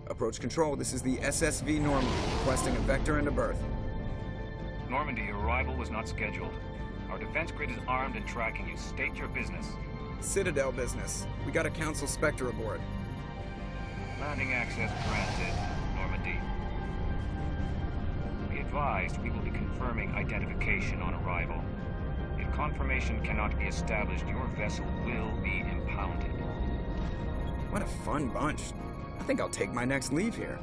Approach control, this is the SSV Normandy, requesting a vector into berth. Normandy, your arrival was not scheduled. Our defense grid is armed and tracking you. State your business. Citadel business. We got a Council Spectre aboard. Landing access granted, Normandy. Be advised, we will be confirming identification on arrival. If confirmation cannot be established, your vessel will be impounded. What a fun bunch. I think I'll take my next leave here.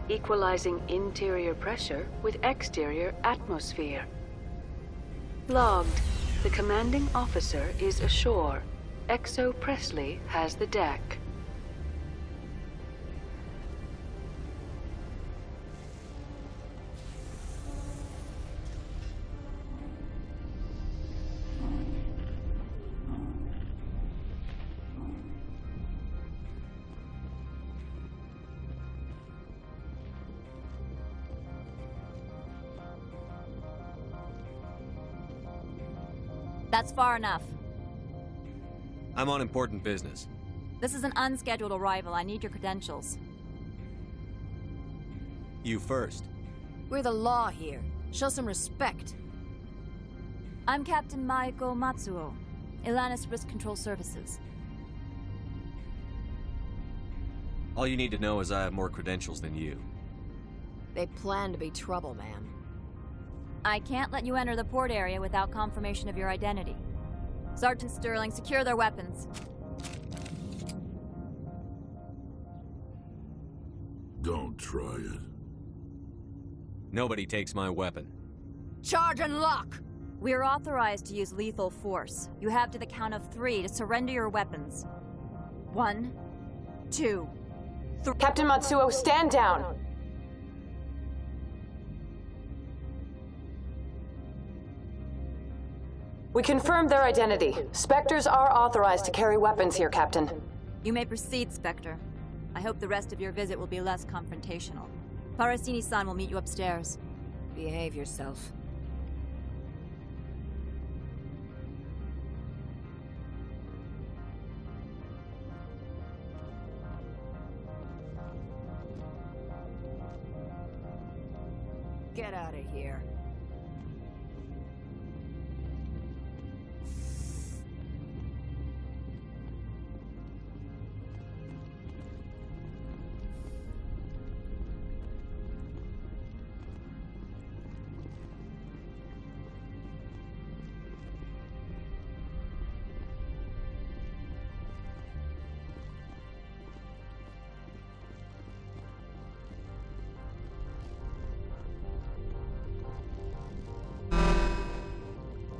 Equalizing interior pressure with exterior atmosphere. Logged. The commanding officer is ashore. Exo Presley has the deck. That's far enough. I'm on important business. This is an unscheduled arrival. I need your credentials. You first. We're the law here. Show some respect. I'm Captain Maiko Matsuo, Ilanis Risk Control Services. All you need to know is I have more credentials than you. They plan to be trouble, man. I can't let you enter the port area without confirmation of your identity. Sergeant Sterling, secure their weapons. Don't try it. Nobody takes my weapon. Charge and lock! We are authorized to use lethal force. You have to the count of 3 to surrender your weapons. 1, 2, 3. Captain Matsuo, stand down! We confirmed their identity. Spectres are authorized to carry weapons here, Captain. You may proceed, Spectre. I hope the rest of your visit will be less confrontational. Parasini-san will meet you upstairs. Behave yourself. Get out of here.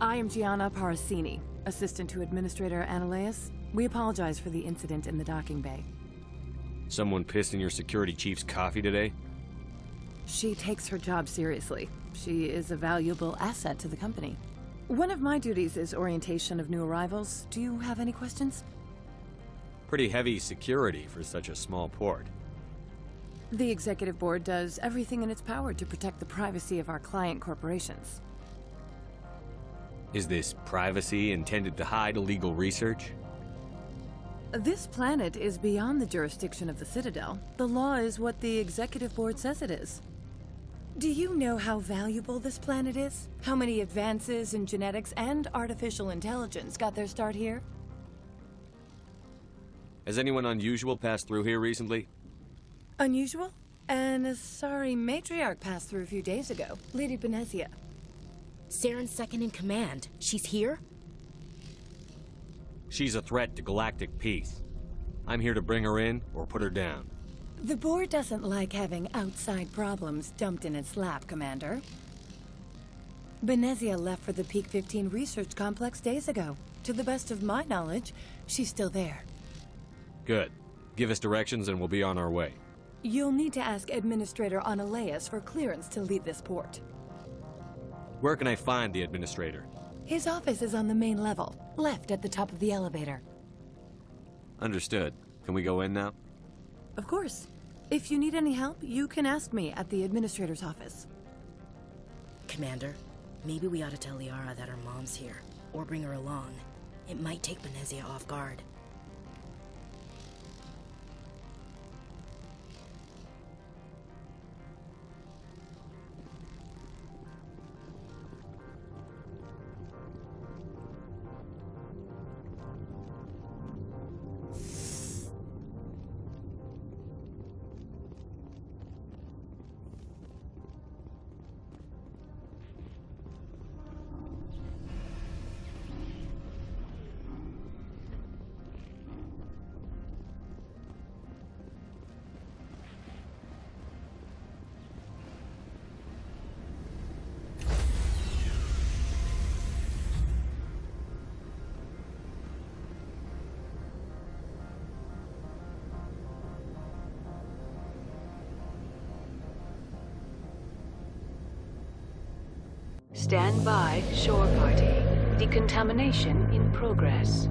I am Gianna Parasini, assistant to Administrator Ananias. We apologize for the incident in the docking bay. Someone pissed in your security chief's coffee today? She takes her job seriously. She is a valuable asset to the company. One of my duties is orientation of new arrivals. Do you have any questions? Pretty heavy security for such a small port. The Executive Board does everything in its power to protect the privacy of our client corporations. Is this privacy intended to hide illegal research? This planet is beyond the jurisdiction of the Citadel. The law is what the Executive Board says it is. Do you know how valuable this planet is? How many advances in genetics and artificial intelligence got their start here? Has anyone unusual passed through here recently? Unusual? And a sorry matriarch passed through a few days ago. Lady Benezia. Saren's second in command. She's here? She's a threat to galactic peace. I'm here to bring her in or put her down. The board doesn't like having outside problems dumped in its lap, Commander. Benezia left for the Peak 15 research complex days ago. To the best of my knowledge, she's still there. Good. Give us directions and we'll be on our way. You'll need to ask Administrator Aleutsk for clearance to leave this port. Where can I find the Administrator? His office is on the main level, left at the top of the elevator. Understood. Can we go in now? Of course. If you need any help, you can ask me at the Administrator's office. Commander, maybe we ought to tell Liara that her mom's here, or bring her along. It might take Benezia off guard. Stand by, shore party. Decontamination in progress.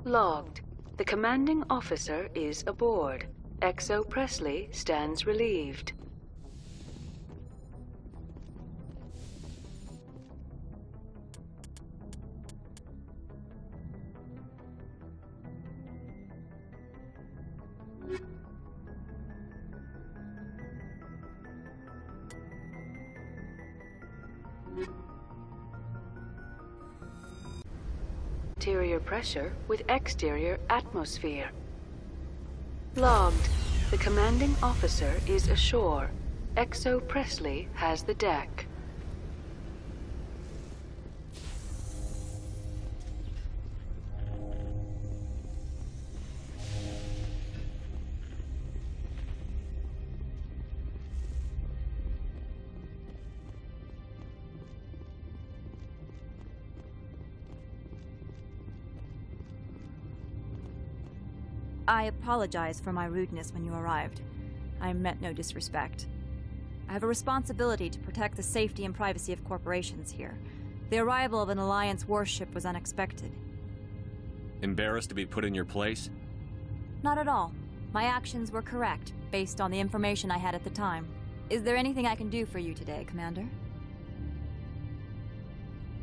Logged. The commanding officer is aboard. XO Presley stands relieved. Interior pressure with exterior atmosphere. Logged. The commanding officer is ashore. XO Presley has the deck. I apologize for my rudeness when you arrived. I meant no disrespect. I have a responsibility to protect the safety and privacy of corporations here. The arrival of an Alliance warship was unexpected. Embarrassed to be put in your place? Not at all. My actions were correct, based on the information I had at the time. Is there anything I can do for you today, Commander?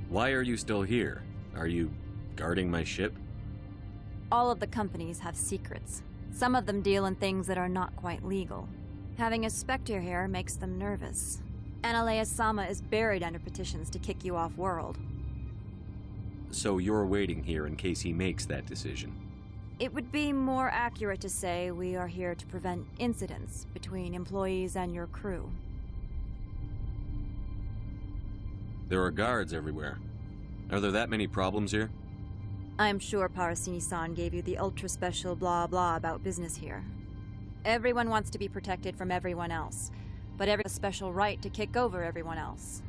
Why are you still here? Are you guarding my ship? All of the companies have secrets. Some of them deal in things that are not quite legal. Having a Spectre here makes them nervous. Analea-sama is buried under petitions to kick you off-world. So you're waiting here in case he makes that decision? It would be more accurate to say we are here to prevent incidents between employees and your crew. There are guards everywhere. Are there that many problems here? I'm sure Parasini-san gave you the ultra-special blah-blah about business here. Everyone wants to be protected from everyone else, but everyone has a special right to kick over everyone else.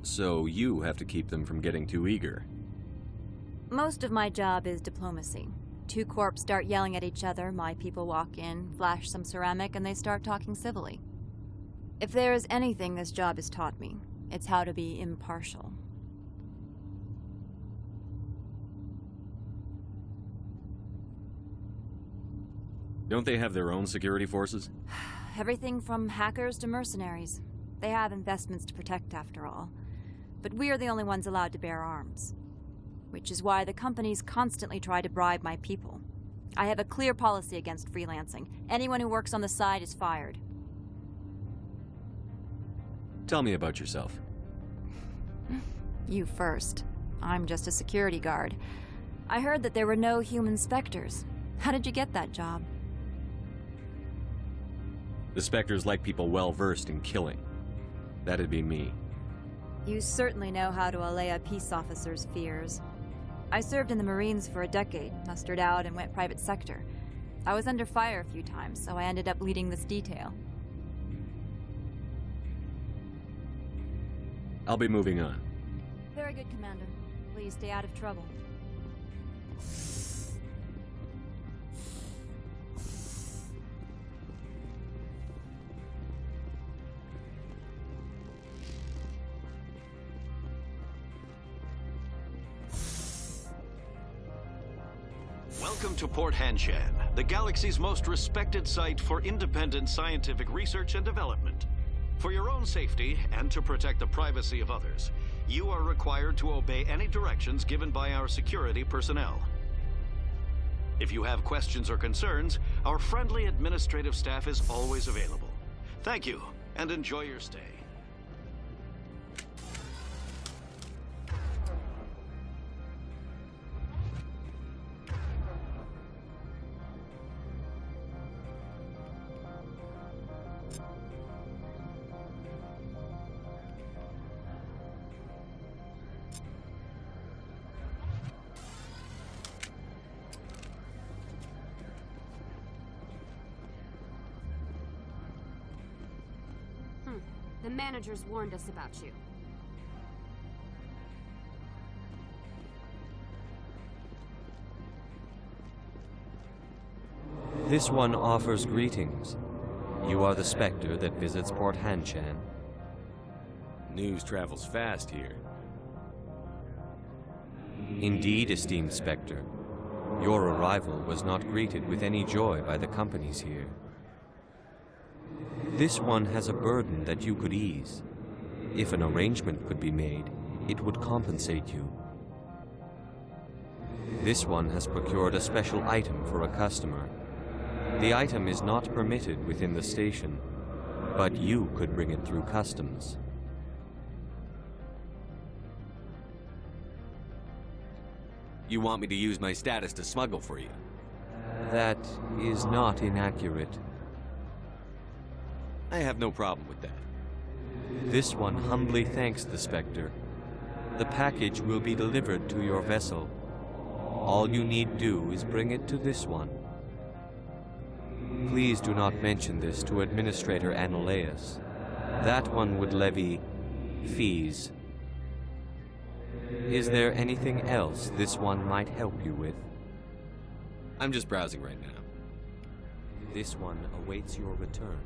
So you have to keep them from getting too eager. Most of my job is diplomacy. Two corps start yelling at each other, my people walk in, flash some ceramic, and they start talking civilly. If there is anything this job has taught me, it's how to be impartial. Don't they have their own security forces? Everything from hackers to mercenaries. They have investments to protect, after all. But we are the only ones allowed to bear arms. which is why the companies constantly try to bribe my people. I have a clear policy against freelancing. Anyone who works on the side is fired. Tell me about yourself. You first. I'm just a security guard. I heard that there were no human specters. How did you get that job? The Spectres like people well-versed in killing. That'd be me. You certainly know how to allay a peace officer's fears. I served in the Marines for a decade, mustered out, and went private sector. I was under fire a few times, so I ended up leading this detail. I'll be moving on. Very good, Commander. Please stay out of trouble. Welcome to Port Hanshan, the galaxy's most respected site for independent scientific research and development. For your own safety and to protect the privacy of others, you are required to obey any directions given by our security personnel. If you have questions or concerns, our friendly administrative staff is always available. Thank you, and enjoy your stay. The managers warned us about you. This one offers greetings. You are the Spectre that visits Port Hanshan. News travels fast here. Indeed, esteemed Spectre. Your arrival was not greeted with any joy by the companies here. This one has a burden that you could ease. If an arrangement could be made, it would compensate you. This one has procured a special item for a customer. The item is not permitted within the station, but you could bring it through customs. You want me to use my status to smuggle for you? That is not inaccurate. I have no problem with that. This one humbly thanks the Spectre. The package will be delivered to your vessel. All you need do is bring it to this one. Please do not mention this to Administrator Annaleus. That one would levy fees. Is there anything else this one might help you with? I'm just browsing right now. This one awaits your return.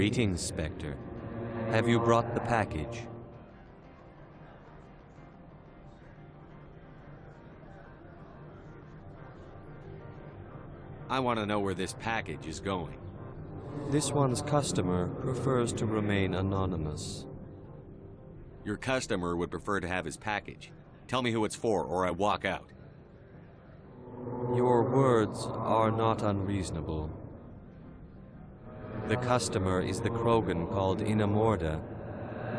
Greetings, Spectre. Have you brought the package? I want to know where this package is going. This one's customer prefers to remain anonymous. Your customer would prefer to have his package. Tell me who it's for, or I walk out. Your words are not unreasonable. The customer is the Krogan called Inamorda.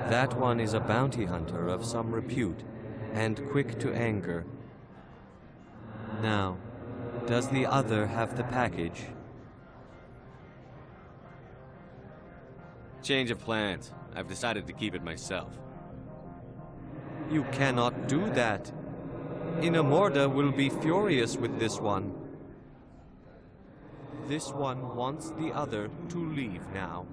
That one is a bounty hunter of some repute, and quick to anger. Now, does the other have the package? Change of plans. I've decided to keep it myself. You cannot do that. Inamorda will be furious with this one. This one wants the other to leave now.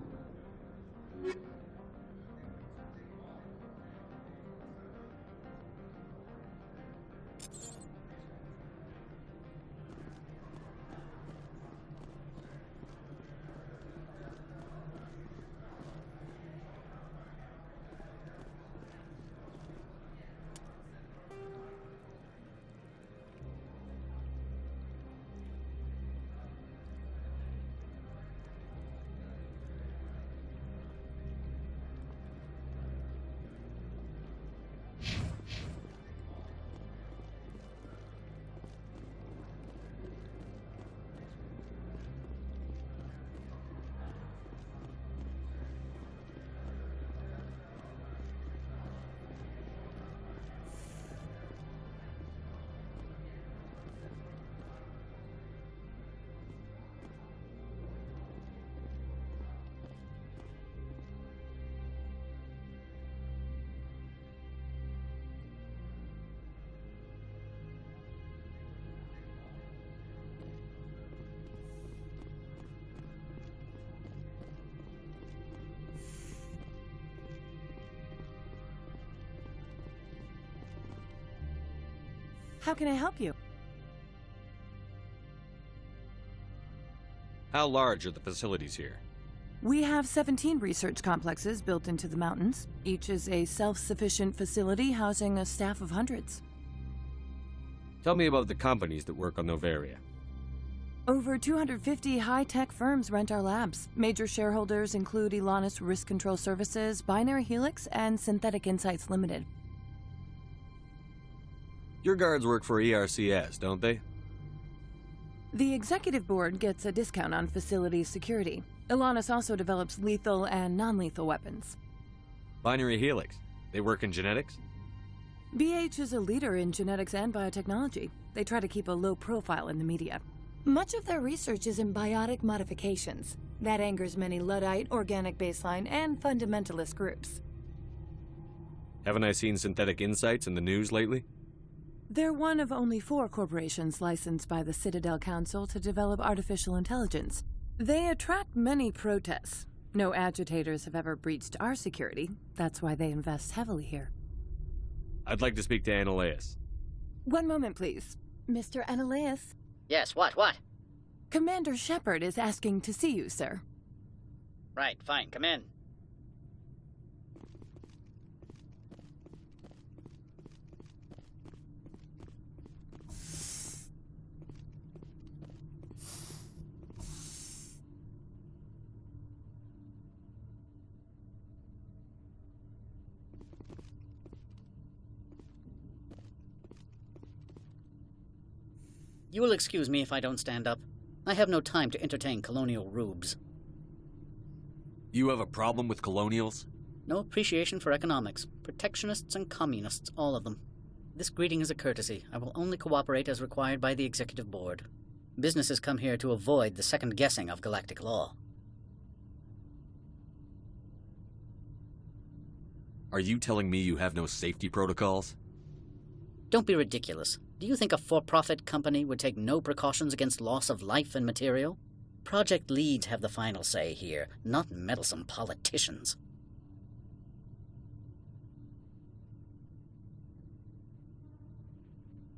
How can I help you? How large are the facilities here? We have 17 research complexes built into the mountains. Each is a self-sufficient facility housing a staff of hundreds. Tell me about the companies that work on Noveria. Over 250 high-tech firms rent our labs. Major shareholders include Elanus Risk Control Services, Binary Helix, and Synthetic Insights Limited. Your guards work for ERCS, don't they? The executive board gets a discount on facility security. Elanus also develops lethal and non-lethal weapons. Binary Helix. They work in genetics? BH is a leader in genetics and biotechnology. They try to keep a low profile in the media. Much of their research is in biotic modifications. That angers many Luddite, organic baseline, and fundamentalist groups. Haven't I seen Synthetic Insights in the news lately? They're one of only 4 corporations licensed by the Citadel Council to develop artificial intelligence. They attract many protests. No agitators have ever breached our security. That's why they invest heavily here. I'd like to speak to Annaleus. One moment, please. Mr. Annaleus? Yes, what? Commander Shepard is asking to see you, sir. Right, fine, come in. You will excuse me if I don't stand up. I have no time to entertain colonial rubes. You have a problem with colonials? No appreciation for economics. Protectionists and communists, all of them. This greeting is a courtesy. I will only cooperate as required by the executive board. Businesses come here to avoid the second guessing of galactic law. Are you telling me you have no safety protocols? Don't be ridiculous. Do you think a for-profit company would take no precautions against loss of life and material? Project leads have the final say here, not meddlesome politicians.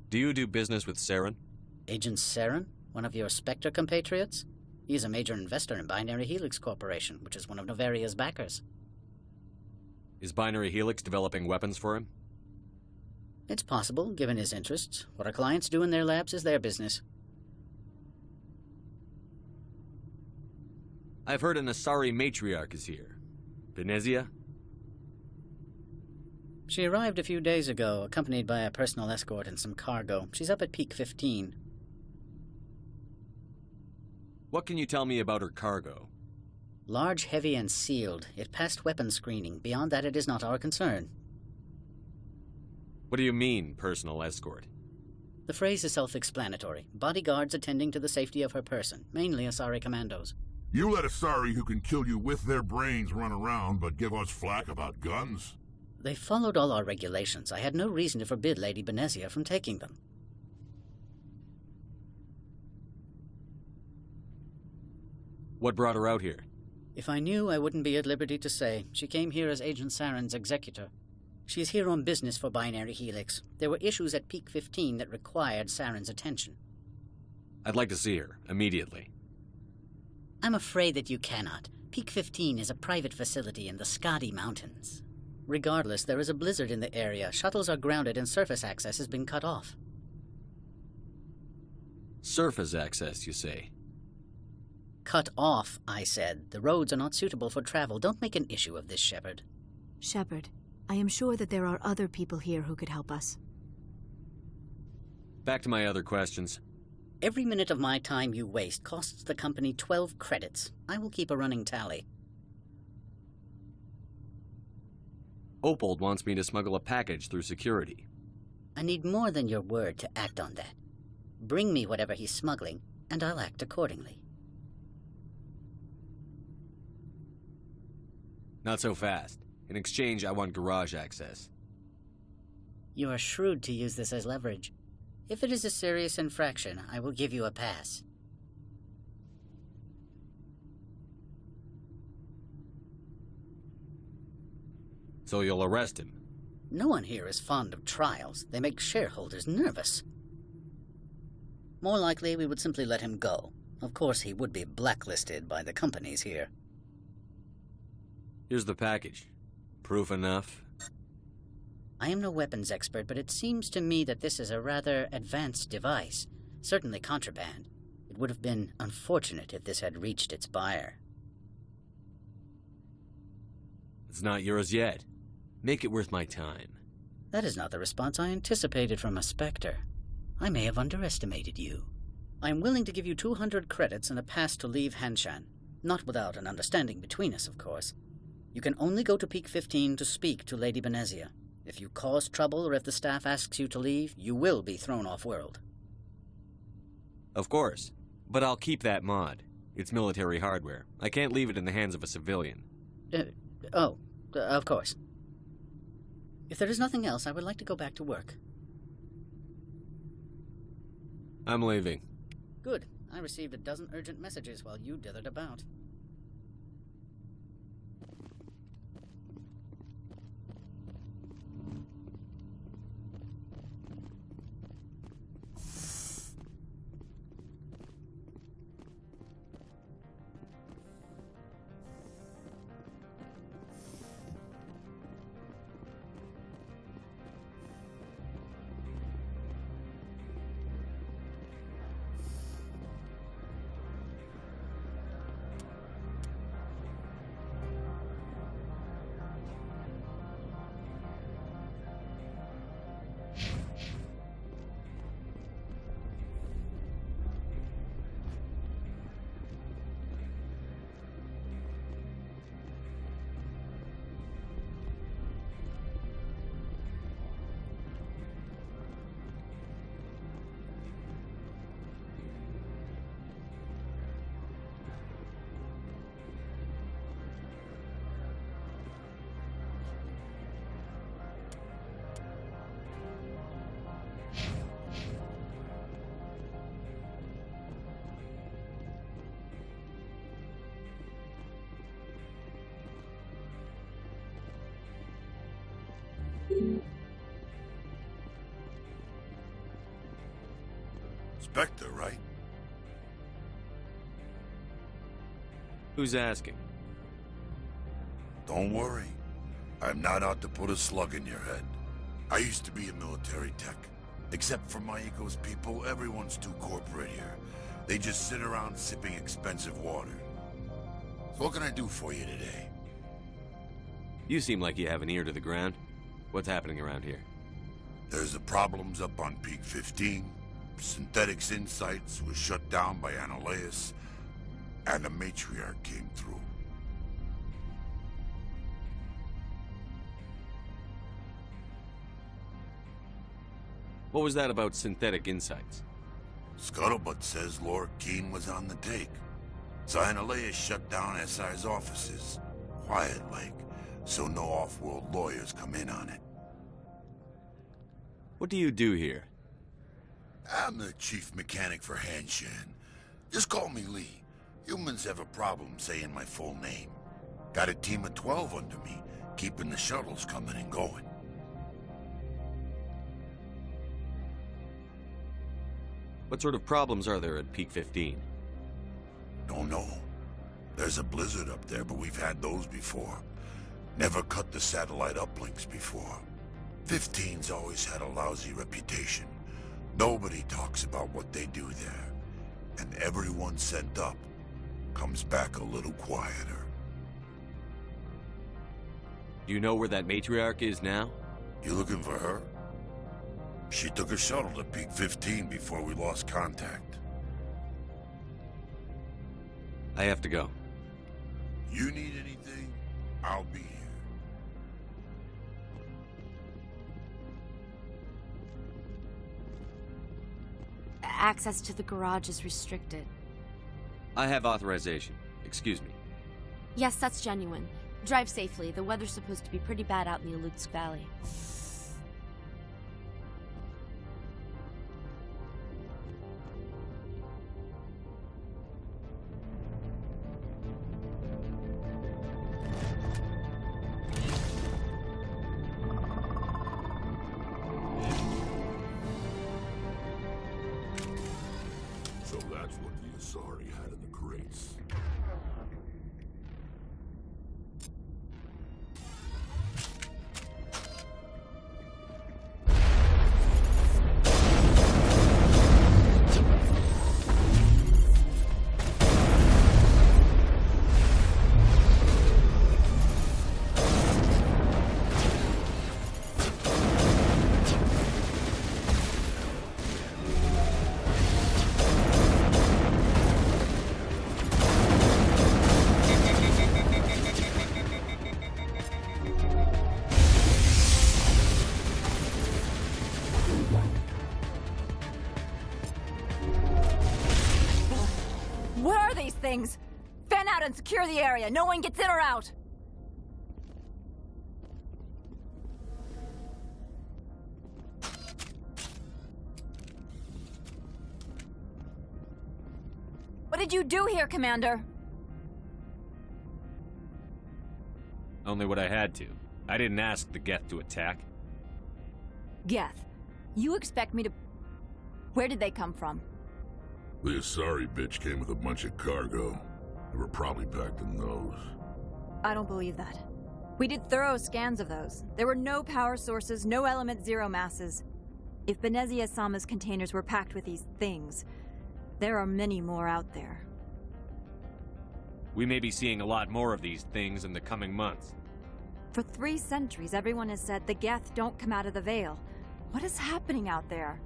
Do you do business with Saren? Agent Saren? One of your Spectre compatriots? He is a major investor in Binary Helix Corporation, which is one of Noveria's backers. Is Binary Helix developing weapons for him? It's possible, given his interests. What our clients do in their labs is their business. I've heard an Asari Matriarch is here. Venezia? She arrived a few days ago, accompanied by a personal escort and some cargo. She's up at Peak 15. What can you tell me about her cargo? Large, heavy, and sealed. It passed weapons screening. Beyond that, it is not our concern. What do you mean, personal escort? The phrase is self-explanatory. Bodyguards attending to the safety of her person, mainly Asari commandos. You let Asari who can kill you with their brains run around, but give us flack about guns? They followed all our regulations. I had no reason to forbid Lady Venezia from taking them. What brought her out here? If I knew, I wouldn't be at liberty to say. She came here as Agent Saren's executor. She is here on business for Binary Helix. There were issues at Peak 15 that required Saren's attention. I'd like to see her, immediately. I'm afraid that you cannot. Peak 15 is a private facility in the Skadi Mountains. Regardless, there is a blizzard in the area. Shuttles are grounded and surface access has been cut off. Surface access, you say? Cut off, I said. The roads are not suitable for travel. Don't make an issue of this, Shepard. Shepard, I am sure that there are other people here who could help us. Back to my other questions. Every minute of my time you waste costs the company 12 credits. I will keep a running tally. Opold wants me to smuggle a package through security. I need more than your word to act on that. Bring me whatever he's smuggling, and I'll act accordingly. Not so fast. In exchange, I want garage access. You are shrewd to use this as leverage. If it is a serious infraction, I will give you a pass. So you'll arrest him? No one here is fond of trials. They make shareholders nervous. More likely, we would simply let him go. Of course, he would be blacklisted by the companies here. Here's the package. Proof enough? I am no weapons expert, but it seems to me that this is a rather advanced device. Certainly contraband. It would have been unfortunate if this had reached its buyer. It's not yours yet. Make it worth my time. That is not the response I anticipated from a Spectre. I may have underestimated you. I am willing to give you 200 credits and a pass to leave Hanshan. Not without an understanding between us, of course. You can only go to Peak 15 to speak to Lady Venezia. If you cause trouble or if the staff asks you to leave, you will be thrown off-world. Of course. But I'll keep that mod. It's military hardware. I can't leave it in the hands of a civilian. Of course. If there is nothing else, I would like to go back to work. I'm leaving. Good. I received a dozen urgent messages while you dithered about. Spectre, right? Who's asking? Don't worry. I'm not out to put a slug in your head. I used to be a military tech. Except for Maiko's people, everyone's too corporate here. They just sit around sipping expensive water. So what can I do for you today? You seem like you have an ear to the ground. What's happening around here? There's the problems up on Peak 15. Synthetics Insights was shut down by Aleutsk, and the Matriarch came through. What was that about Synthetic Insights? Scuttlebutt says Lord Keene was on the take. So Aleutsk shut down SI's offices. Quiet-like, so no off-world lawyers come in on it. What do you do here? I'm the chief mechanic for Hanshan. Just call me Lee. Humans have a problem saying my full name. Got a team of 12 under me, keeping the shuttles coming and going. What sort of problems are there at Peak 15? Don't know. There's a blizzard up there, but we've had those before. Never cut the satellite uplinks before. 15's always had a lousy reputation. Nobody talks about what they do there. And everyone sent up comes back a little quieter. Do you know where that Matriarch is now? You looking for her? She took a shuttle to Peak 15 before we lost contact. I have to go. You need anything, I'll be here. Access to the garage is restricted. I have authorization. Excuse me. Yes, that's genuine. Drive safely. The weather's supposed to be pretty bad out in the Aleutsk Valley. So that's what the Asari had in the crates. What are these things? Fan out and secure the area. No one gets in or out. What did you do here, Commander? Only what I had to. I didn't ask the Geth to attack. Geth, you expect me to... Where did they come from? The Asari bitch came with a bunch of cargo. They were probably packed in those. I don't believe that. We did thorough scans of those. There were no power sources, no element zero masses. If Benezia-sama's containers were packed with these things, there are many more out there. We may be seeing a lot more of these things in the coming months. For 3 centuries, everyone has said the Geth don't come out of the Veil. What is happening out there?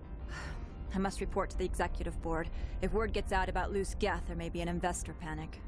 I must report to the executive board. If word gets out about loose Geth, there may be an investor panic.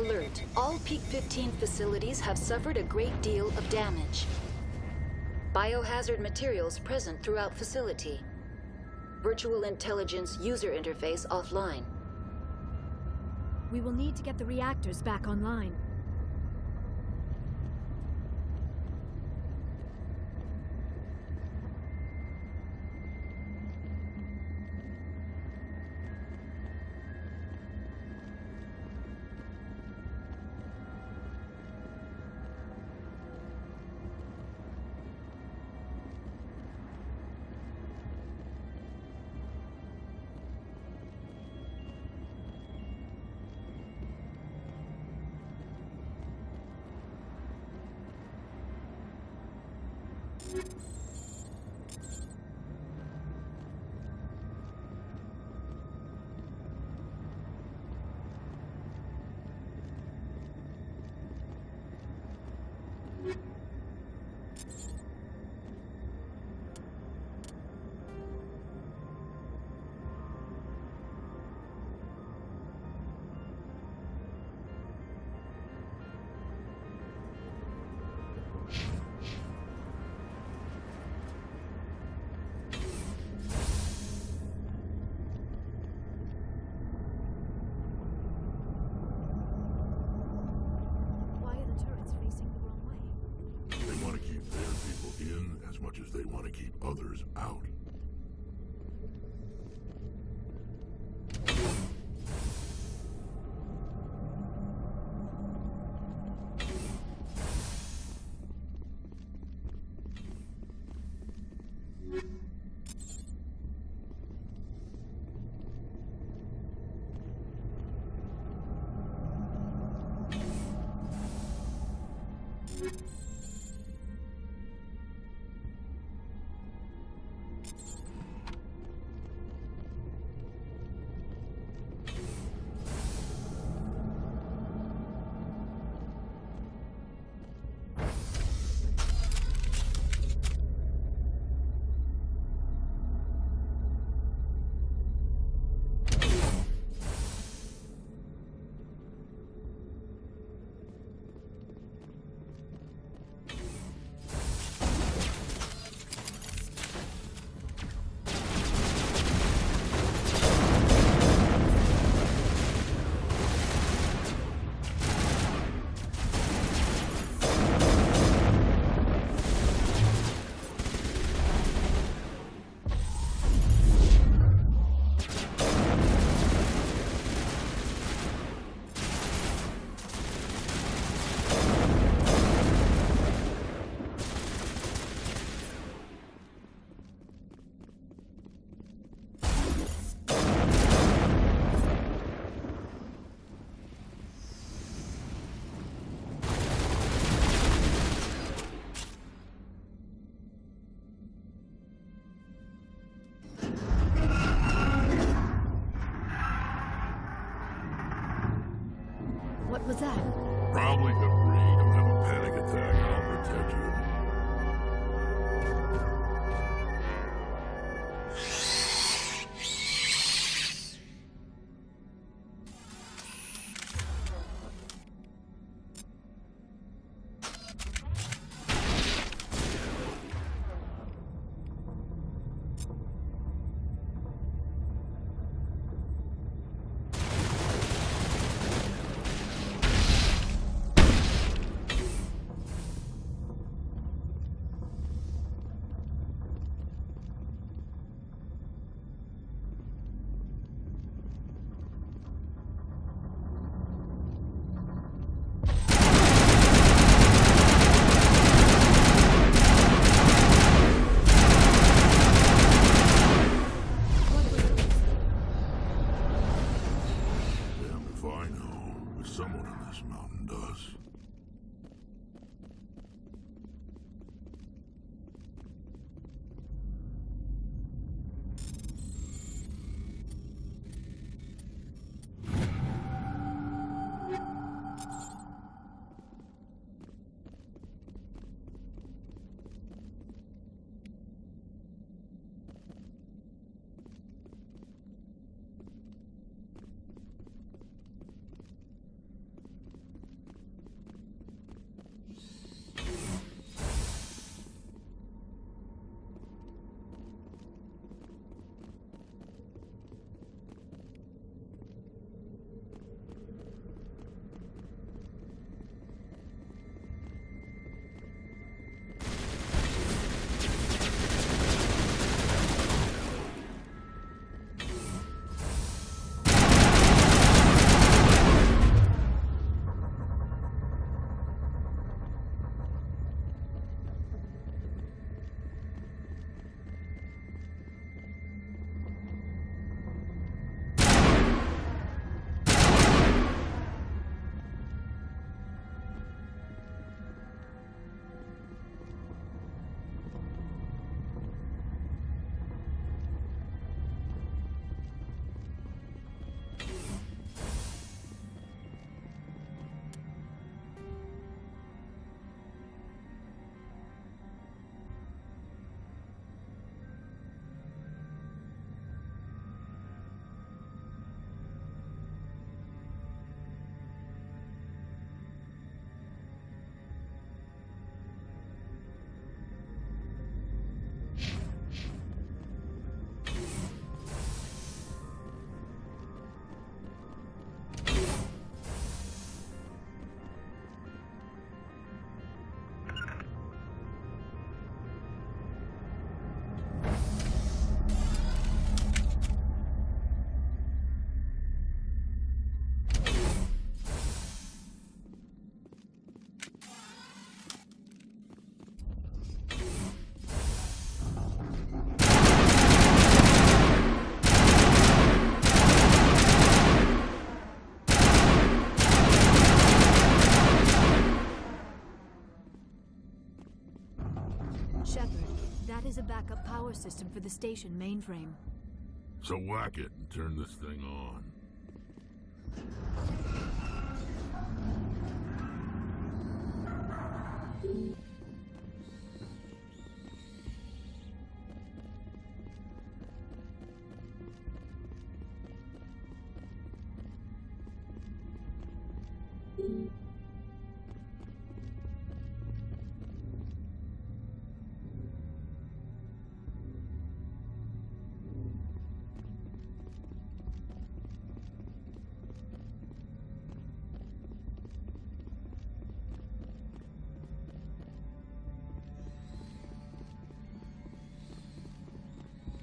Alert. All Peak 15 facilities have suffered a great deal of damage. Biohazard materials present throughout facility. Virtual intelligence user interface offline. We will need to get the reactors back online. As they want to keep others out. Shepard. That is a backup power system for the station mainframe. So whack it and turn this thing on.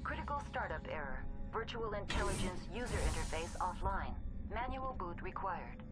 Critical startup error. Virtual intelligence user interface offline. Manual boot required.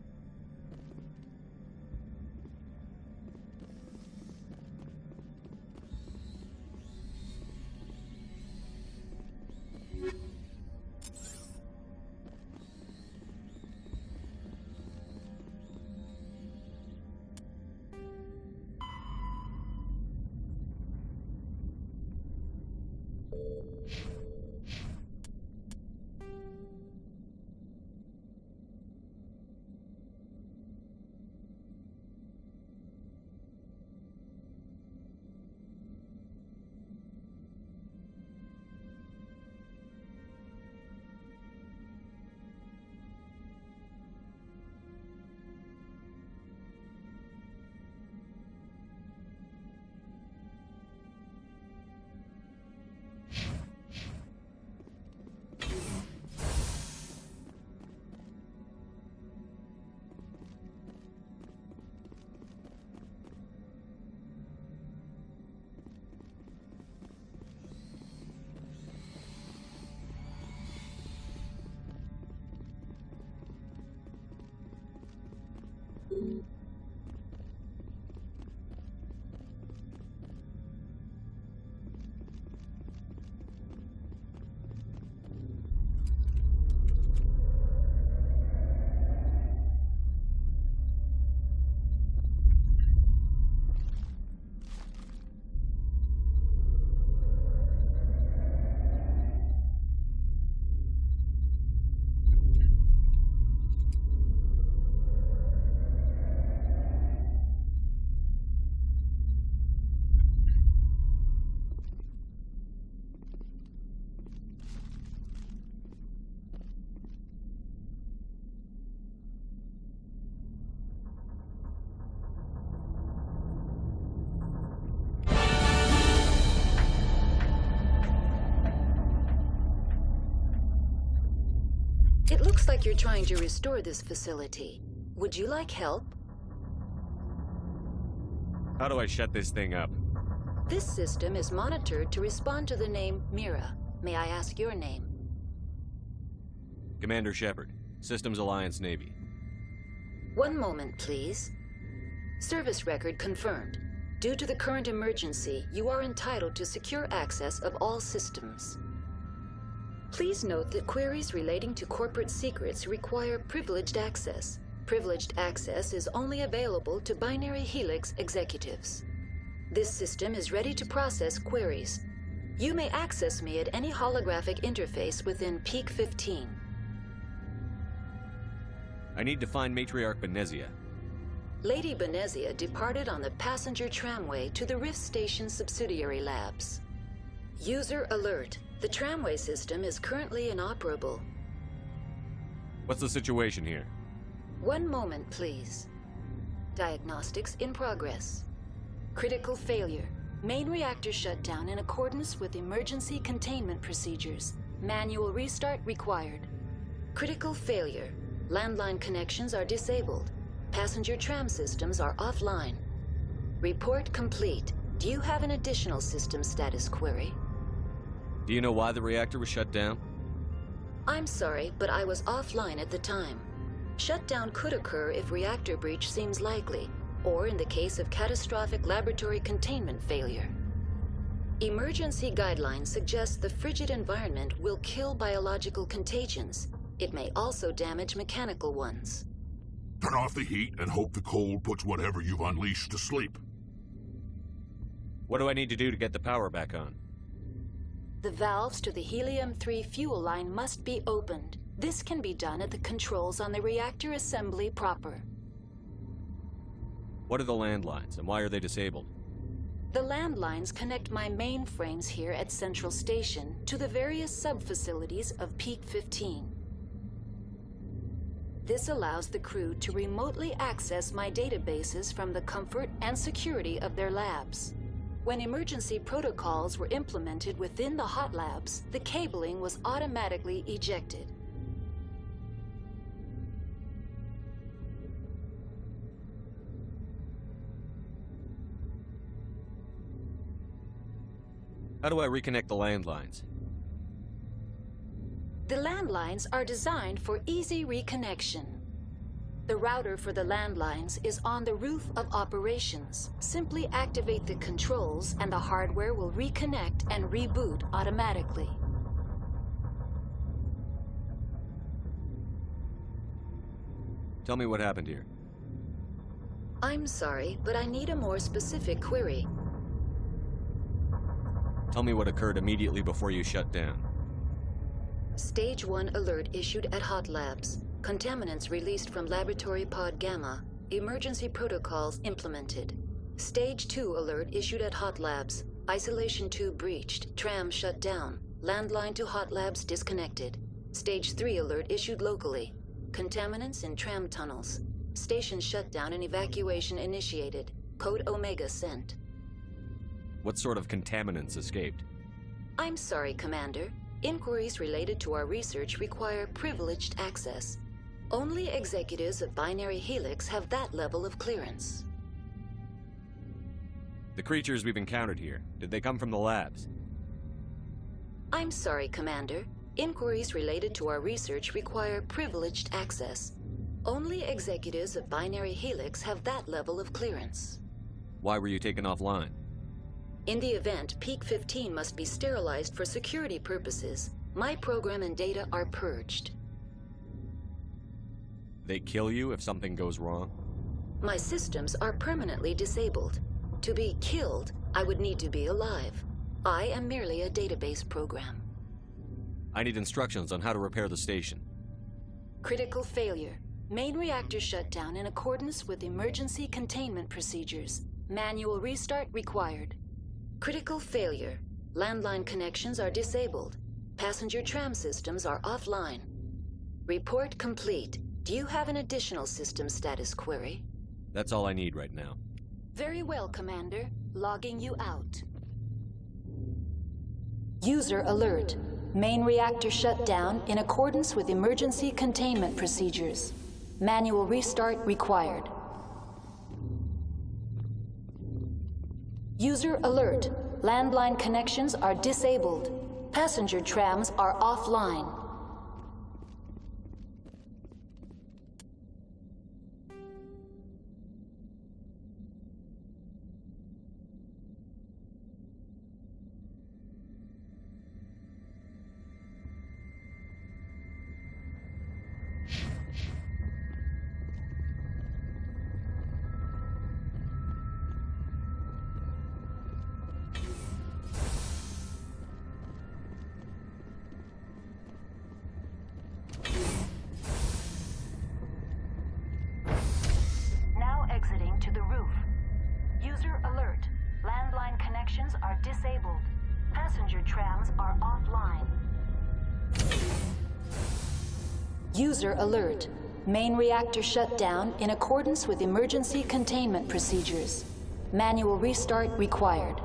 It looks like you're trying to restore this facility. Would you like help? How do I shut this thing up? This system is monitored to respond to the name Mira. May I ask your name? Commander Shepard, Systems Alliance Navy. One moment, please. Service record confirmed. Due to the current emergency, you are entitled to secure access of all systems. Please note that queries relating to corporate secrets require privileged access. Privileged access is only available to Binary Helix executives. This system is ready to process queries. You may access me at any holographic interface within Peak 15. I need to find Matriarch Benezia. Lady Benezia departed on the passenger tramway to the Rift Station subsidiary labs. User alert. The tramway system is currently inoperable. What's the situation here? One moment, please. Diagnostics in progress. Critical failure. Main reactor shut down in accordance with emergency containment procedures. Manual restart required. Critical failure. Landline connections are disabled. Passenger tram systems are offline. Report complete. Do you have an additional system status query? Do you know why the reactor was shut down? I'm sorry, but I was offline at the time. Shutdown could occur if reactor breach seems likely, or in the case of catastrophic laboratory containment failure. Emergency guidelines suggest the frigid environment will kill biological contagions. It may also damage mechanical ones. Turn off the heat and hope the cold puts whatever you've unleashed to sleep. What do I need to do to get the power back on? The valves to the helium-3 fuel line must be opened. This can be done at the controls on the reactor assembly proper. What are the landlines, and why are they disabled? The landlines connect my mainframes here at Central Station to the various sub-facilities of Peak 15. This allows the crew to remotely access my databases from the comfort and security of their labs. When emergency protocols were implemented within the hot labs, the cabling was automatically ejected. How do I reconnect the landlines? The landlines are designed for easy reconnection. The router for the landlines is on the roof of operations. Simply activate the controls and the hardware will reconnect and reboot automatically. Tell me what happened here. I'm sorry, but I need a more specific query. Tell me what occurred immediately before you shut down. Stage 1 alert issued at Hot Labs. Contaminants released from Laboratory Pod Gamma. Emergency protocols implemented. Stage 2 alert issued at Hot Labs. Isolation tube breached. Tram shut down. Landline to Hot Labs disconnected. Stage 3 alert issued locally. Contaminants in tram tunnels. Station shutdown and evacuation initiated. Code Omega sent. What sort of contaminants escaped? I'm sorry, Commander. Inquiries related to our research require privileged access. Only executives of Binary Helix have that level of clearance. The creatures we've encountered here, did they come from the labs? I'm sorry, Commander. Inquiries related to our research require privileged access. Only executives of Binary Helix have that level of clearance. Why were you taken offline? In the event, Peak 15 must be sterilized for security purposes. My program and data are purged. They kill you if something goes wrong? My systems are permanently disabled. To be killed, I would need to be alive. I am merely a database program. I need instructions on how to repair the station. Critical failure. Main reactor shutdown in accordance with emergency containment procedures. Manual restart required. Critical failure. Landline connections are disabled. Passenger tram systems are offline. Report complete. Do you have an additional system status query? That's all I need right now. Very well, Commander. Logging you out. User alert. Main reactor shut down in accordance with emergency containment procedures. Manual restart required. User alert. Landline connections are disabled. Passenger trams are offline. Exiting to the roof. User alert. Landline connections are disabled. Passenger trams are offline. User alert. Main reactor shut down in accordance with emergency containment procedures. Manual restart required.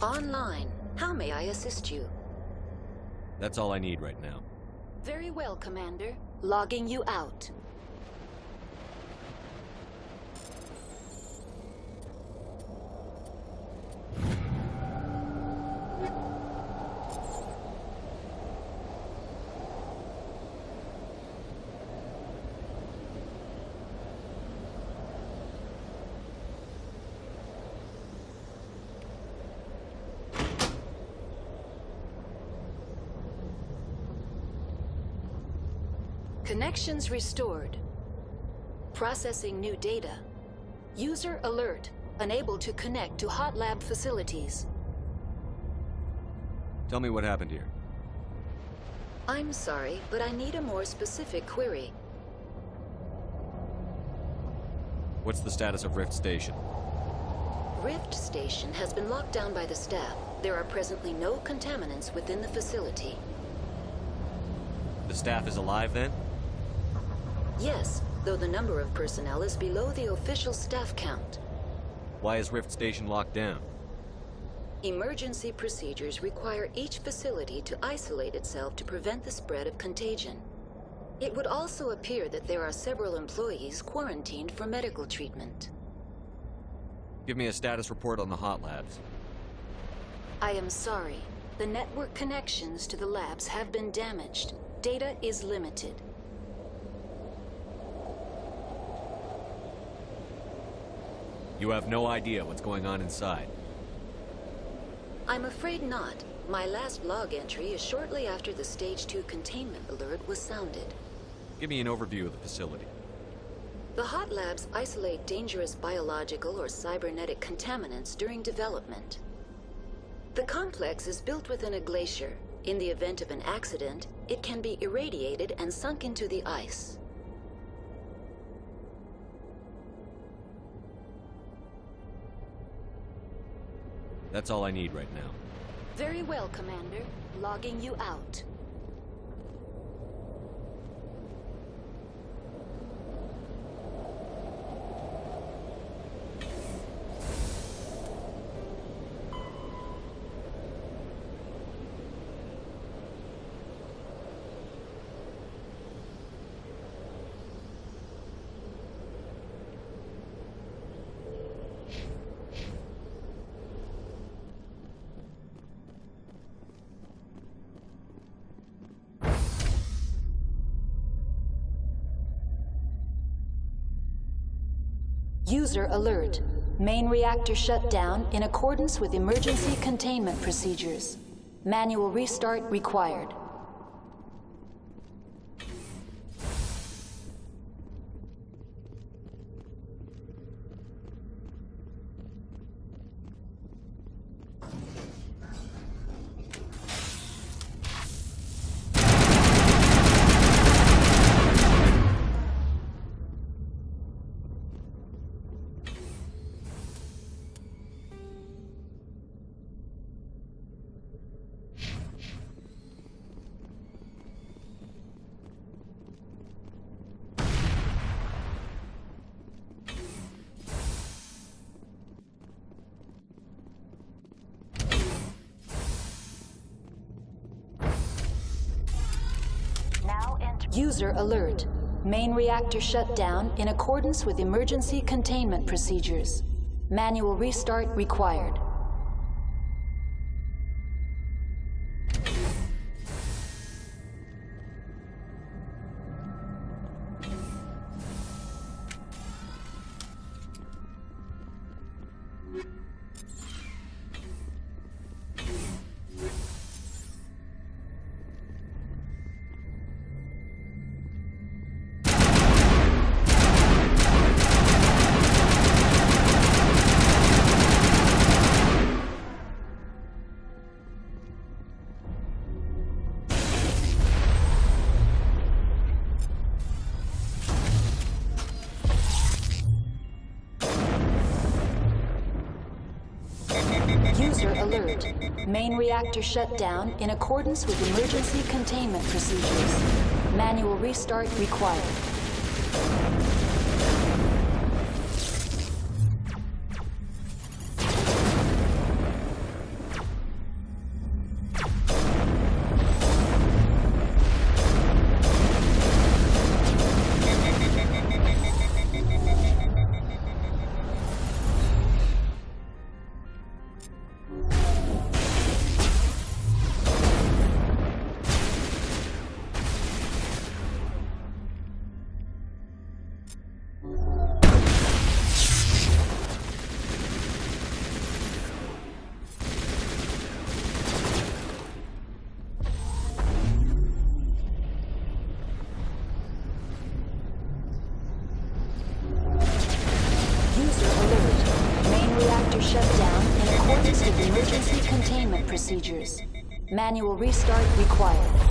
Online. How may I assist you? That's all I need right now. Very well, Commander. Logging you out. Connections restored. Processing new data. User alert. Unable to connect to hot lab facilities. Tell me what happened here. I'm sorry, but I need a more specific query. What's the status of Rift Station? Rift Station has been locked down by the staff. There are presently no contaminants within the facility. The staff is alive then? Yes, though the number of personnel is below the official staff count. Why is Rift Station locked down? Emergency procedures require each facility to isolate itself to prevent the spread of contagion. It would also appear that there are several employees quarantined for medical treatment. Give me a status report on the hot labs. I am sorry. The network connections to the labs have been damaged. Data is limited. You have no idea what's going on inside. I'm afraid not. My last log entry is shortly after the Stage 2 containment alert was sounded. Give me an overview of the facility. The hot labs isolate dangerous biological or cybernetic contaminants during development. The complex is built within a glacier. In the event of an accident, it can be irradiated and sunk into the ice. That's all I need right now. Very well, Commander. Logging you out. User alert. Main reactor shut down in accordance with emergency containment procedures. Manual restart required. User alert. Main reactor shut down in accordance with emergency containment procedures. Manual restart required. User alert. Main reactor shut down in accordance with emergency containment procedures. Manual restart required. Emergency containment procedures. Manual restart required.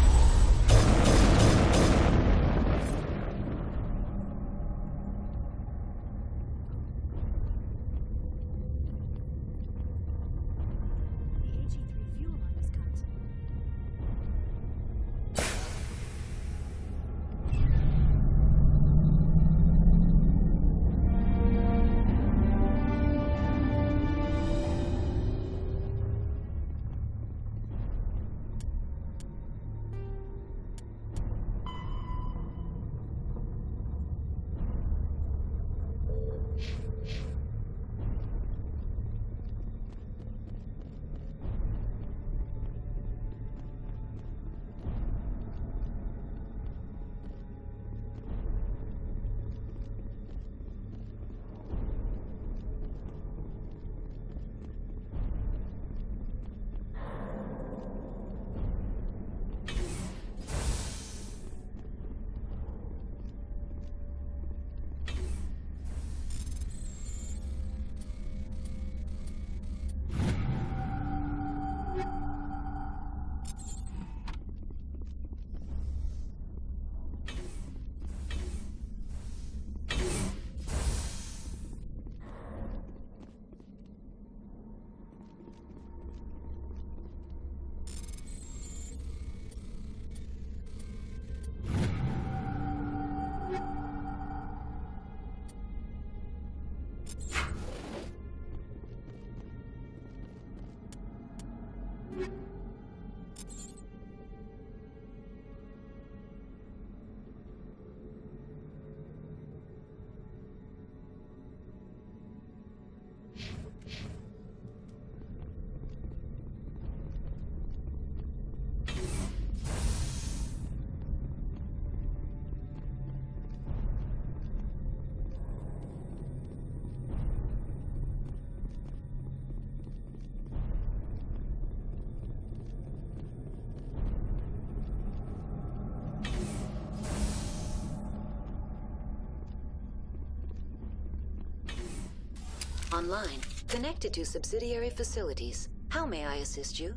Online, connected to subsidiary facilities. How may I assist you?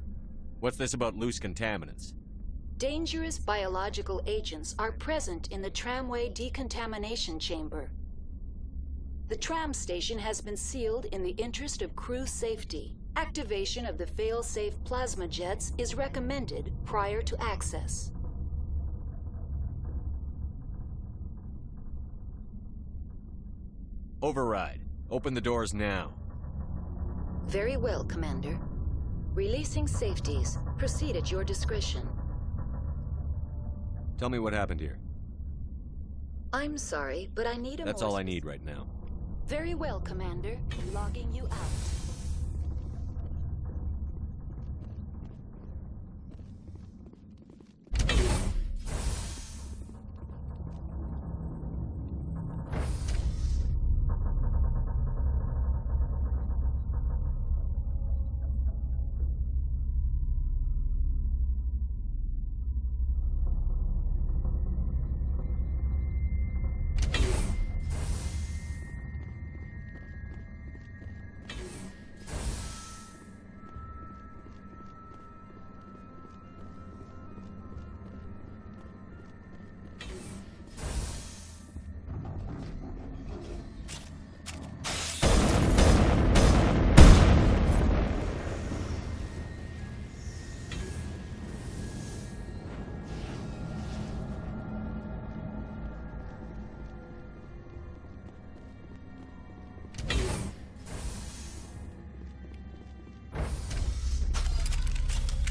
What's this about loose contaminants? Dangerous biological agents are present in the tramway decontamination chamber. The tram station has been sealed in the interest of crew safety. Activation of the fail-safe plasma jets is recommended prior to access. Override. Open the doors now. Very well, Commander. Releasing safeties. Proceed at your discretion. Tell me what happened here. I'm sorry, but I need a That's all I need right now. Very well, Commander. Logging you out.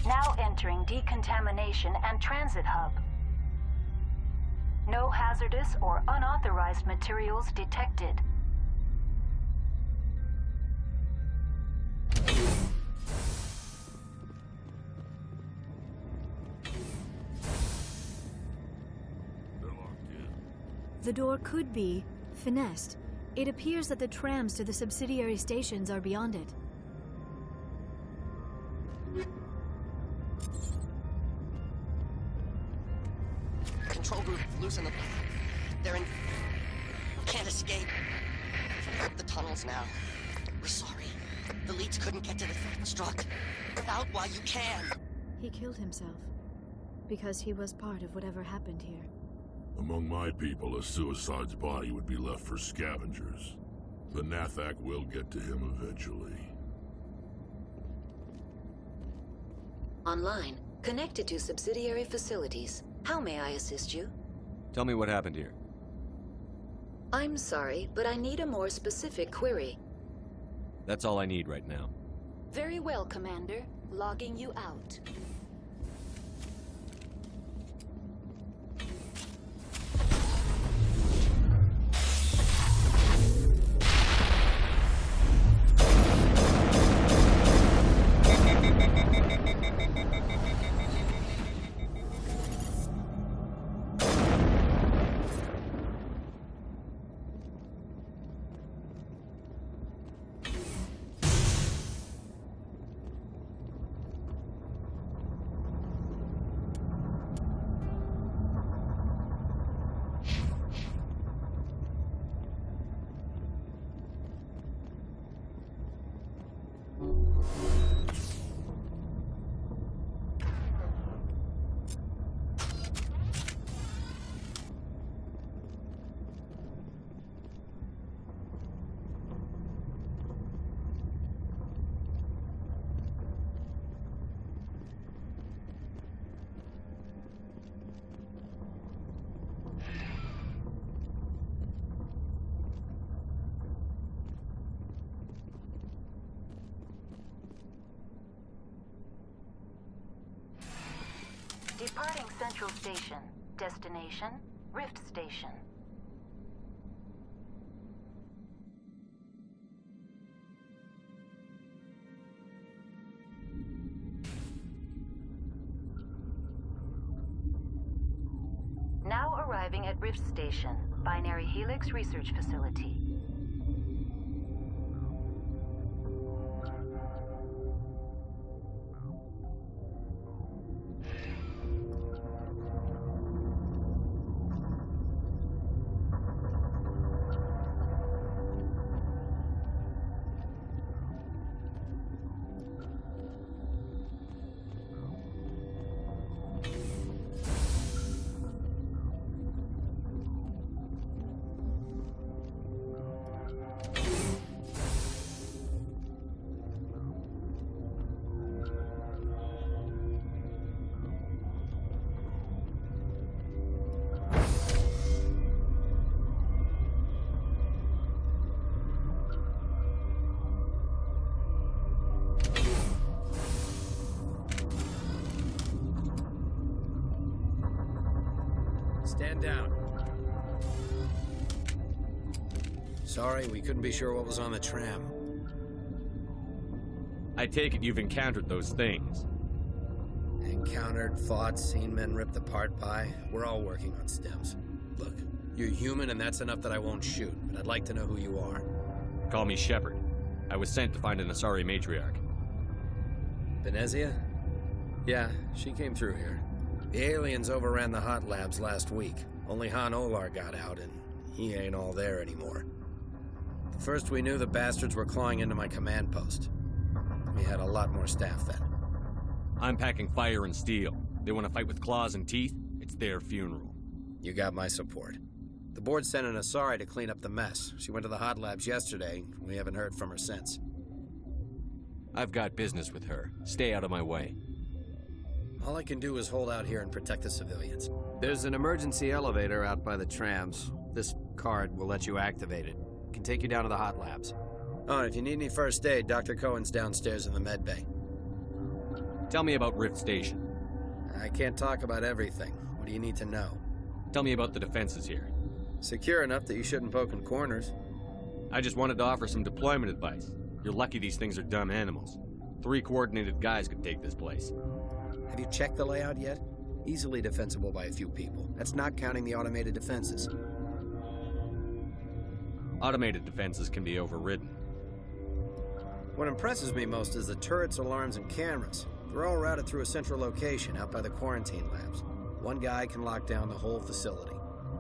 Now entering decontamination and transit hub. No hazardous or unauthorized materials detected. The door could be finessed. It appears that the trams to the subsidiary stations are beyond it. Control group, loosen them. They're in... Can't escape. The tunnels now. We're sorry. The leads couldn't get to the struck without why you can. He killed himself because he was part of whatever happened here. Among my people, a suicide's body would be left for scavengers. The Nathak will get to him eventually. Online, connected to subsidiary facilities. How may I assist you? Tell me what happened here. I'm sorry, but I need a more specific query. That's all I need right now. Very well, Commander. Logging you out. Departing Central Station. Destination, Rift Station. Now arriving at Rift Station, Binary Helix Research Facility. Stand down. Sorry, we couldn't be sure what was on the tram. I take it you've encountered those things. Encountered, fought, seen men ripped apart by. We're all working on stems. Look, you're human and that's enough that I won't shoot, but I'd like to know who you are. Call me Shepard. I was sent to find an Asari matriarch. Venezia? Yeah, she came through here. The aliens overran the hot labs last week. Only Han Olar got out, and he ain't all there anymore. The first we knew, the bastards were clawing into my command post. We had a lot more staff then. I'm packing fire and steel. They want to fight with claws and teeth? It's their funeral. You got my support. The board sent an Asari to clean up the mess. She went to the hot labs yesterday. We haven't heard from her since. I've got business with her. Stay out of my way. All I can do is hold out here and protect the civilians. There's an emergency elevator out by the trams. This card will let you activate it. It can take you down to the hot labs. Oh, and if you need any first aid, Dr. Cohen's downstairs in the med bay. Tell me about Rift Station. I can't talk about everything. What do you need to know? Tell me about the defenses here. Secure enough that you shouldn't poke in corners. I just wanted to offer some deployment advice. You're lucky these things are dumb animals. 3 coordinated guys could take this place. Have you checked the layout yet? Easily defensible by a few people. That's not counting the automated defenses. Automated defenses can be overridden. What impresses me most is the turrets, alarms, and cameras. They're all routed through a central location out by the quarantine labs. One guy can lock down the whole facility.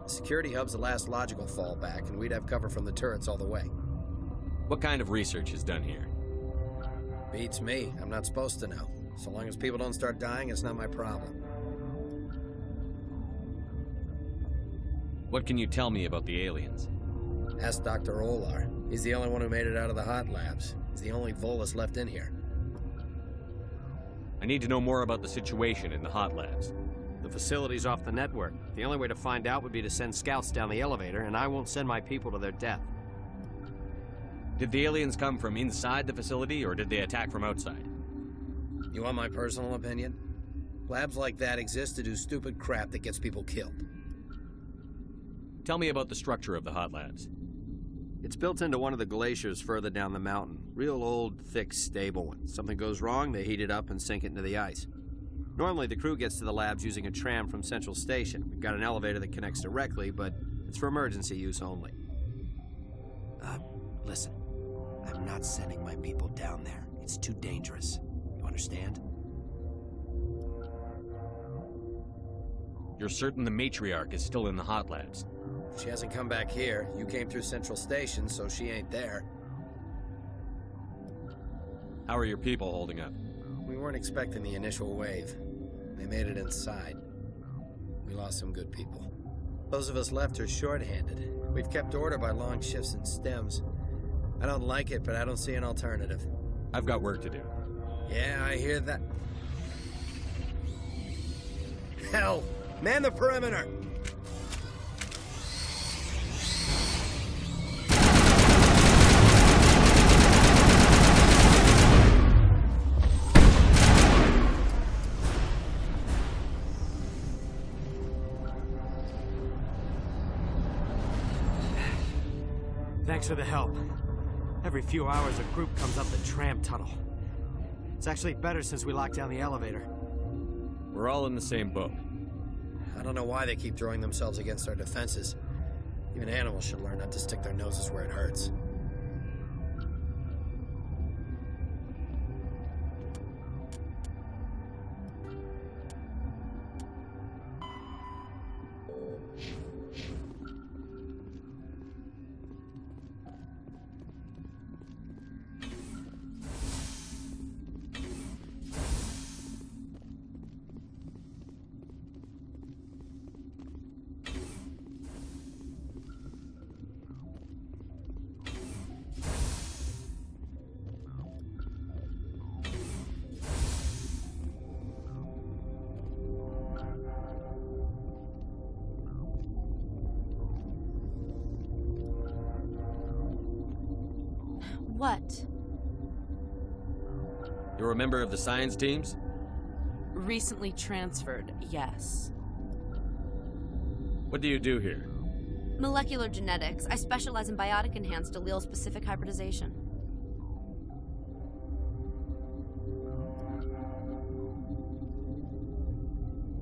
The security hub's the last logical fallback, and we'd have cover from the turrets all the way. What kind of research is done here? Beats me. I'm not supposed to know. So long as people don't start dying, it's not my problem. What can you tell me about the aliens? Ask Dr. Olar. He's the only one who made it out of the hot labs. He's the only Volus left in here. I need to know more about the situation in the hot labs. The facility's off the network. The only way to find out would be to send scouts down the elevator, and I won't send my people to their death. Did the aliens come from inside the facility, or did they attack from outside? You want my personal opinion? Labs like that exist to do stupid crap that gets people killed. Tell me about the structure of the hot labs. It's built into one of the glaciers further down the mountain. Real old, thick, stable one. Something goes wrong, they heat it up and sink it into the ice. Normally, the crew gets to the labs using a tram from Central Station. We've got an elevator that connects directly, but it's for emergency use only. Listen. I'm not sending my people down there. It's too dangerous. You understand? You're certain the Matriarch is still in the hot labs? She hasn't come back here. You came through Central Station, so she ain't there. How are your people holding up? We weren't expecting the initial wave. They made it inside. We lost some good people. Those of us left are short-handed. We've kept order by long shifts and stems. I don't like it, but I don't see an alternative. I've got work to do. Yeah, I hear that. Hell! Man the perimeter! Thanks for the help. Every few hours, a group comes up the tram tunnel. It's actually better since we locked down the elevator. We're all in the same boat. I don't know why they keep throwing themselves against our defenses. Even animals should learn not to stick their noses where it hurts. What? You're a member of the science teams? Recently transferred, yes. What do you do here? Molecular genetics. I specialize in biotic-enhanced allele-specific hybridization.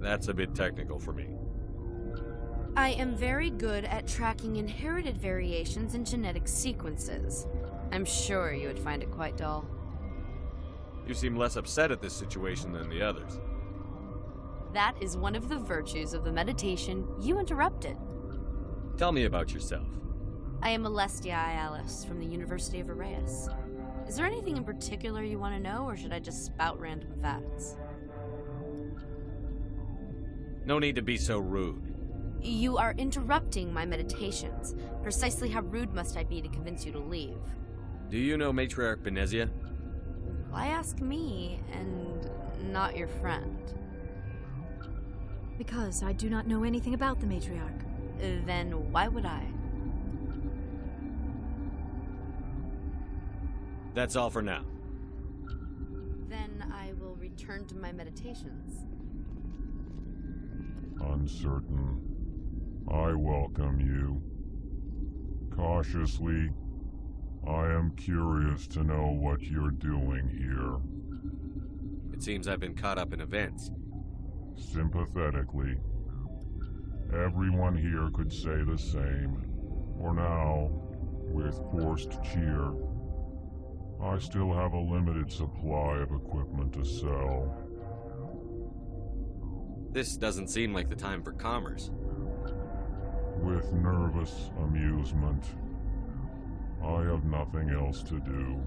That's a bit technical for me. I am very good at tracking inherited variations in genetic sequences. I'm sure you would find it quite dull. You seem less upset at this situation than the others. That is one of the virtues of the meditation you interrupted. Tell me about yourself. I am Alestia Ialis from the University of Arraeus. Is there anything in particular you want to know, or should I just spout random facts? No need to be so rude. You are interrupting my meditations. Precisely how rude must I be to convince you to leave? Do you know Matriarch Benezia? Why ask me, and not your friend? Because I do not know anything about the Matriarch. Then why would I? That's all for now. Then I will return to my meditations. Uncertain. I welcome you. Cautiously, I am curious to know what you're doing here. It seems I've been caught up in events. Sympathetically. Everyone here could say the same. For now, with forced cheer, I still have a limited supply of equipment to sell. This doesn't seem like the time for commerce. With nervous amusement. I have nothing else to do.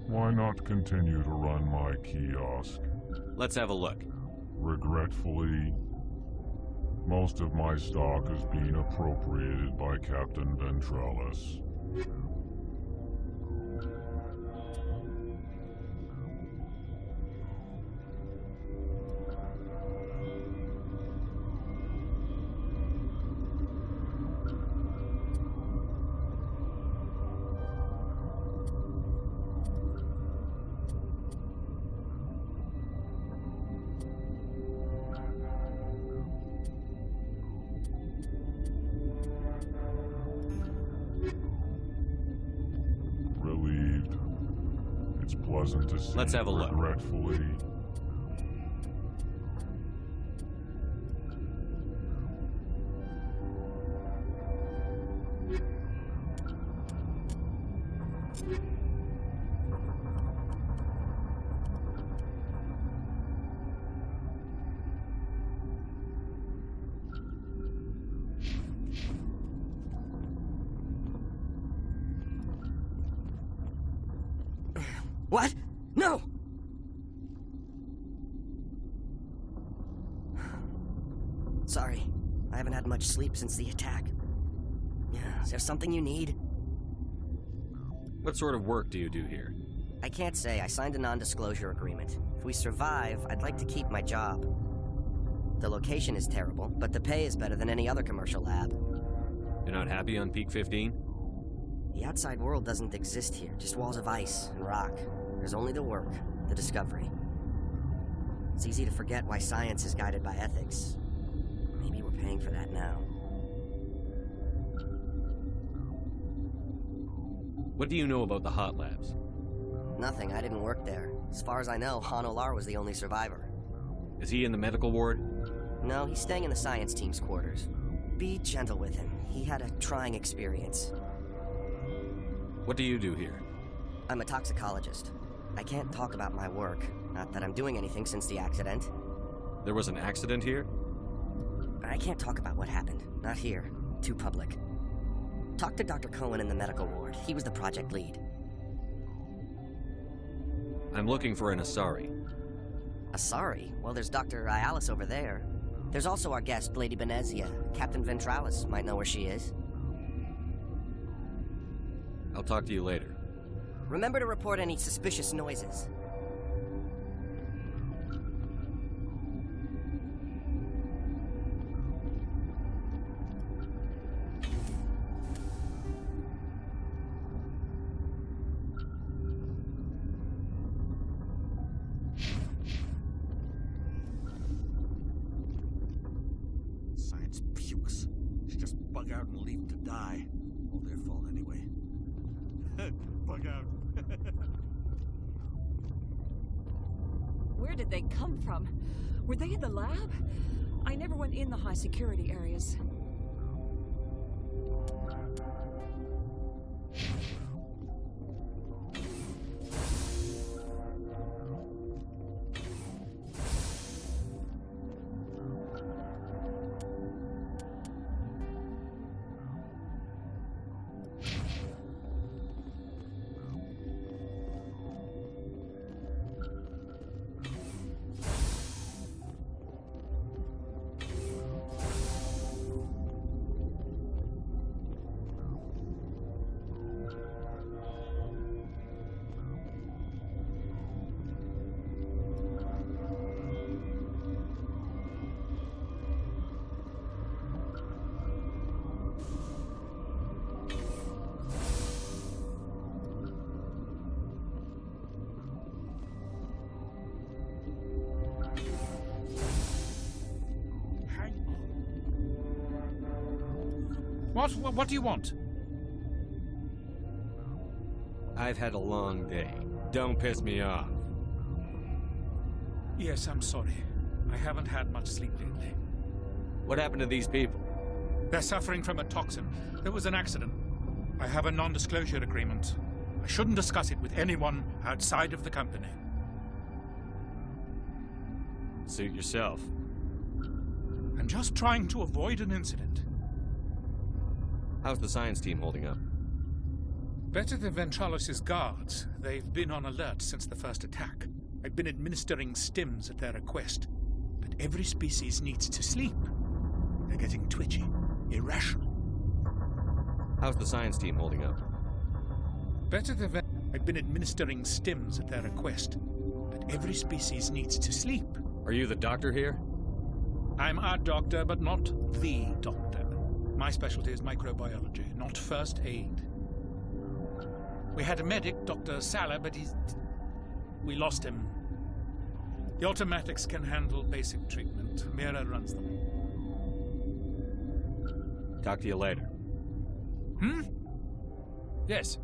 Why not continue to run my kiosk? Let's have a look. Regretfully, most of my stock is being appropriated by Captain Ventralis. Relieved. It's pleasant to see. Let's have a look. Regretfully. What? No! Sorry. I haven't had much sleep since the attack. Is there something you need? What sort of work do you do here? I can't say. I signed a non-disclosure agreement. If we survive, I'd like to keep my job. The location is terrible, but the pay is better than any other commercial lab. You're not happy on Peak 15? The outside world doesn't exist here, just walls of ice and rock. There's only the work, the discovery. It's easy to forget why science is guided by ethics. Maybe we're paying for that now. What do you know about the hot labs? Nothing, I didn't work there. As far as I know, Han Olar was the only survivor. Is he in the medical ward? No, he's staying in the science team's quarters. Be gentle with him. He had a trying experience. What do you do here? I'm a toxicologist. I can't talk about my work. Not that I'm doing anything since the accident. There was an accident here? I can't talk about what happened. Not here. Too public. Talk to Dr. Cohen in the medical ward. He was the project lead. I'm looking for an Asari. Asari? Well, there's Dr. Ialis over there. There's also our guest, Lady Benezia. Captain Ventralis might know where she is. I'll talk to you later. Remember to report any suspicious noises. Science pukes. Should just bug out and leave to die. All their fault anyway. Bug out. Where did they come from? Were they in the lab? I never went in the high security areas. What do you want? I've had a long day. Don't piss me off. Yes, I'm sorry. I haven't had much sleep lately. What happened to these people? They're suffering from a toxin. There was an accident. I have a non-disclosure agreement. I shouldn't discuss it with anyone outside of the company. Suit yourself. I'm just trying to avoid an incident. How's the science team holding up? Better than Ventralos' guards. They've been on alert since the first attack. I've been administering stims at their request. But every species needs to sleep. They're getting twitchy, irrational. How's the science team holding up? Better than I've been administering stims at their request. But every species needs to sleep. Are you the doctor here? I'm a doctor, but not the doctor. My specialty is microbiology, not first aid. We had a medic, Dr. Salah, but we lost him. The automatics can handle basic treatment. Mira runs them. Talk to you later. Yes.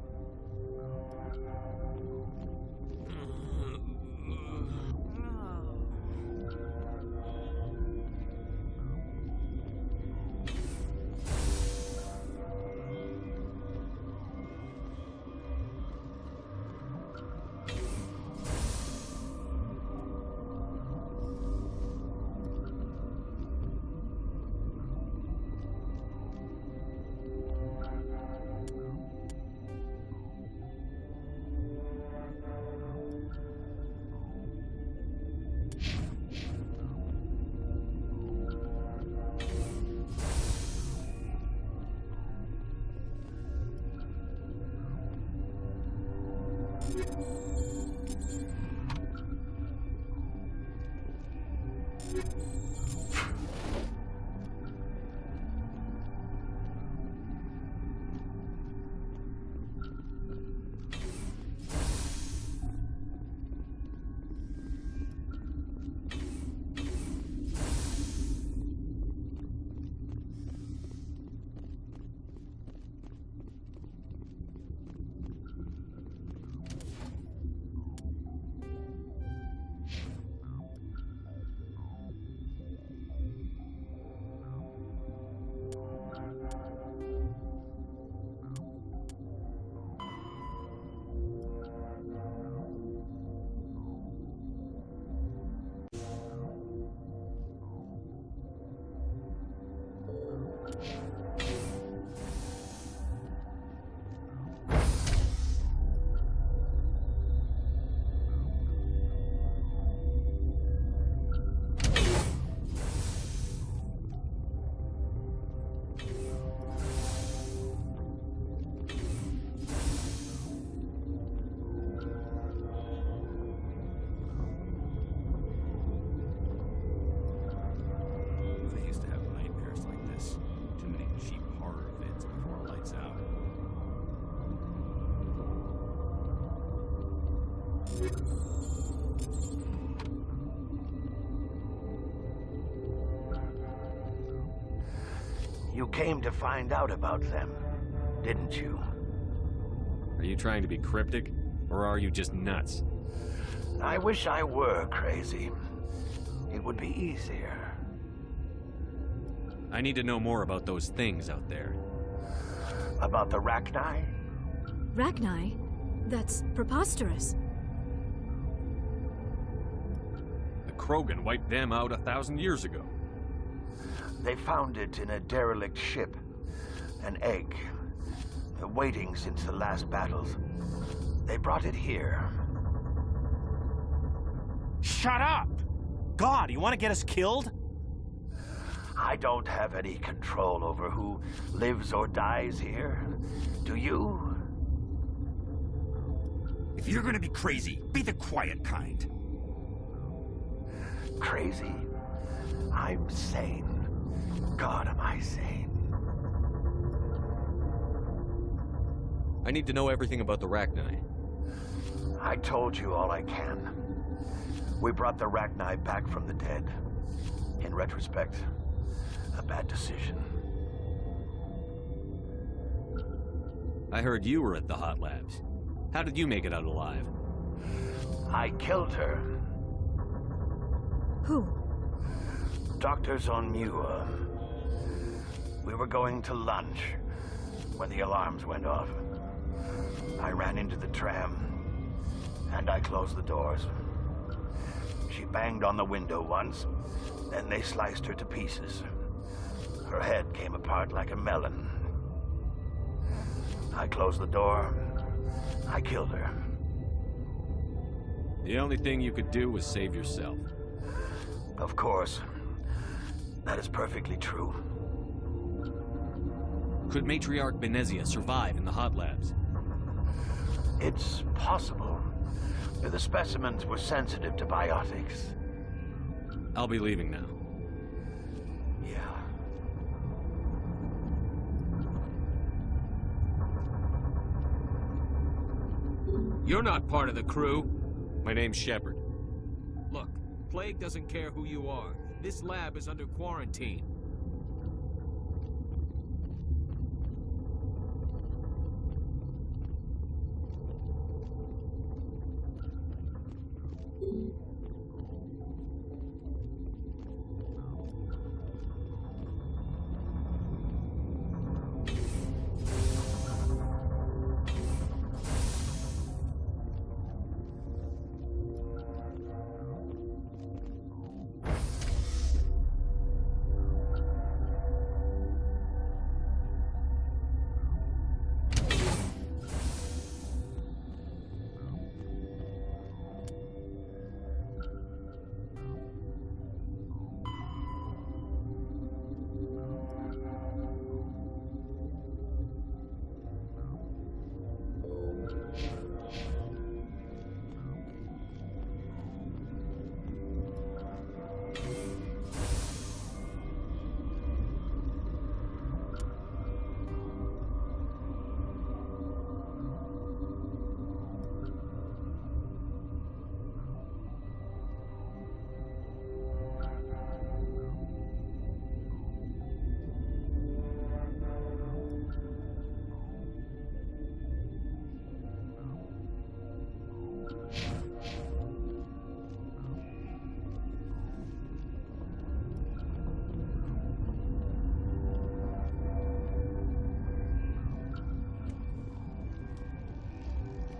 You came to find out about them, didn't you? Are you trying to be cryptic, or are you just nuts? I wish I were crazy. It would be easier. I need to know more about those things out there. About the Rachni? Rachni? That's preposterous. The Krogan wiped them out 1,000 years ago. They found it in a derelict ship. An egg. Waiting since the last battles. They brought it here. Shut up! God, you want to get us killed? I don't have any control over who lives or dies here. Do you? If you're gonna be crazy, be the quiet kind. Crazy? I'm sane. God, am I sane? I need to know everything about the Rachni. I told you all I can. We brought the Rachni back from the dead. In retrospect, a bad decision. I heard you were at the hot labs. How did you make it out alive? I killed her. Who? Doctors on Muir. We were going to lunch when the alarms went off. I ran into the tram, and I closed the doors. She banged on the window once, then they sliced her to pieces. Her head came apart like a melon. I closed the door I killed her. The only thing you could do was save yourself. Of course. That is perfectly true. Could Matriarch Venezia survive in the hot labs? It's possible. The specimens were sensitive to biotics. I'll be leaving now. Yeah. You're not part of the crew. My name's Shepard. Look, Plague doesn't care who you are. This lab is under quarantine.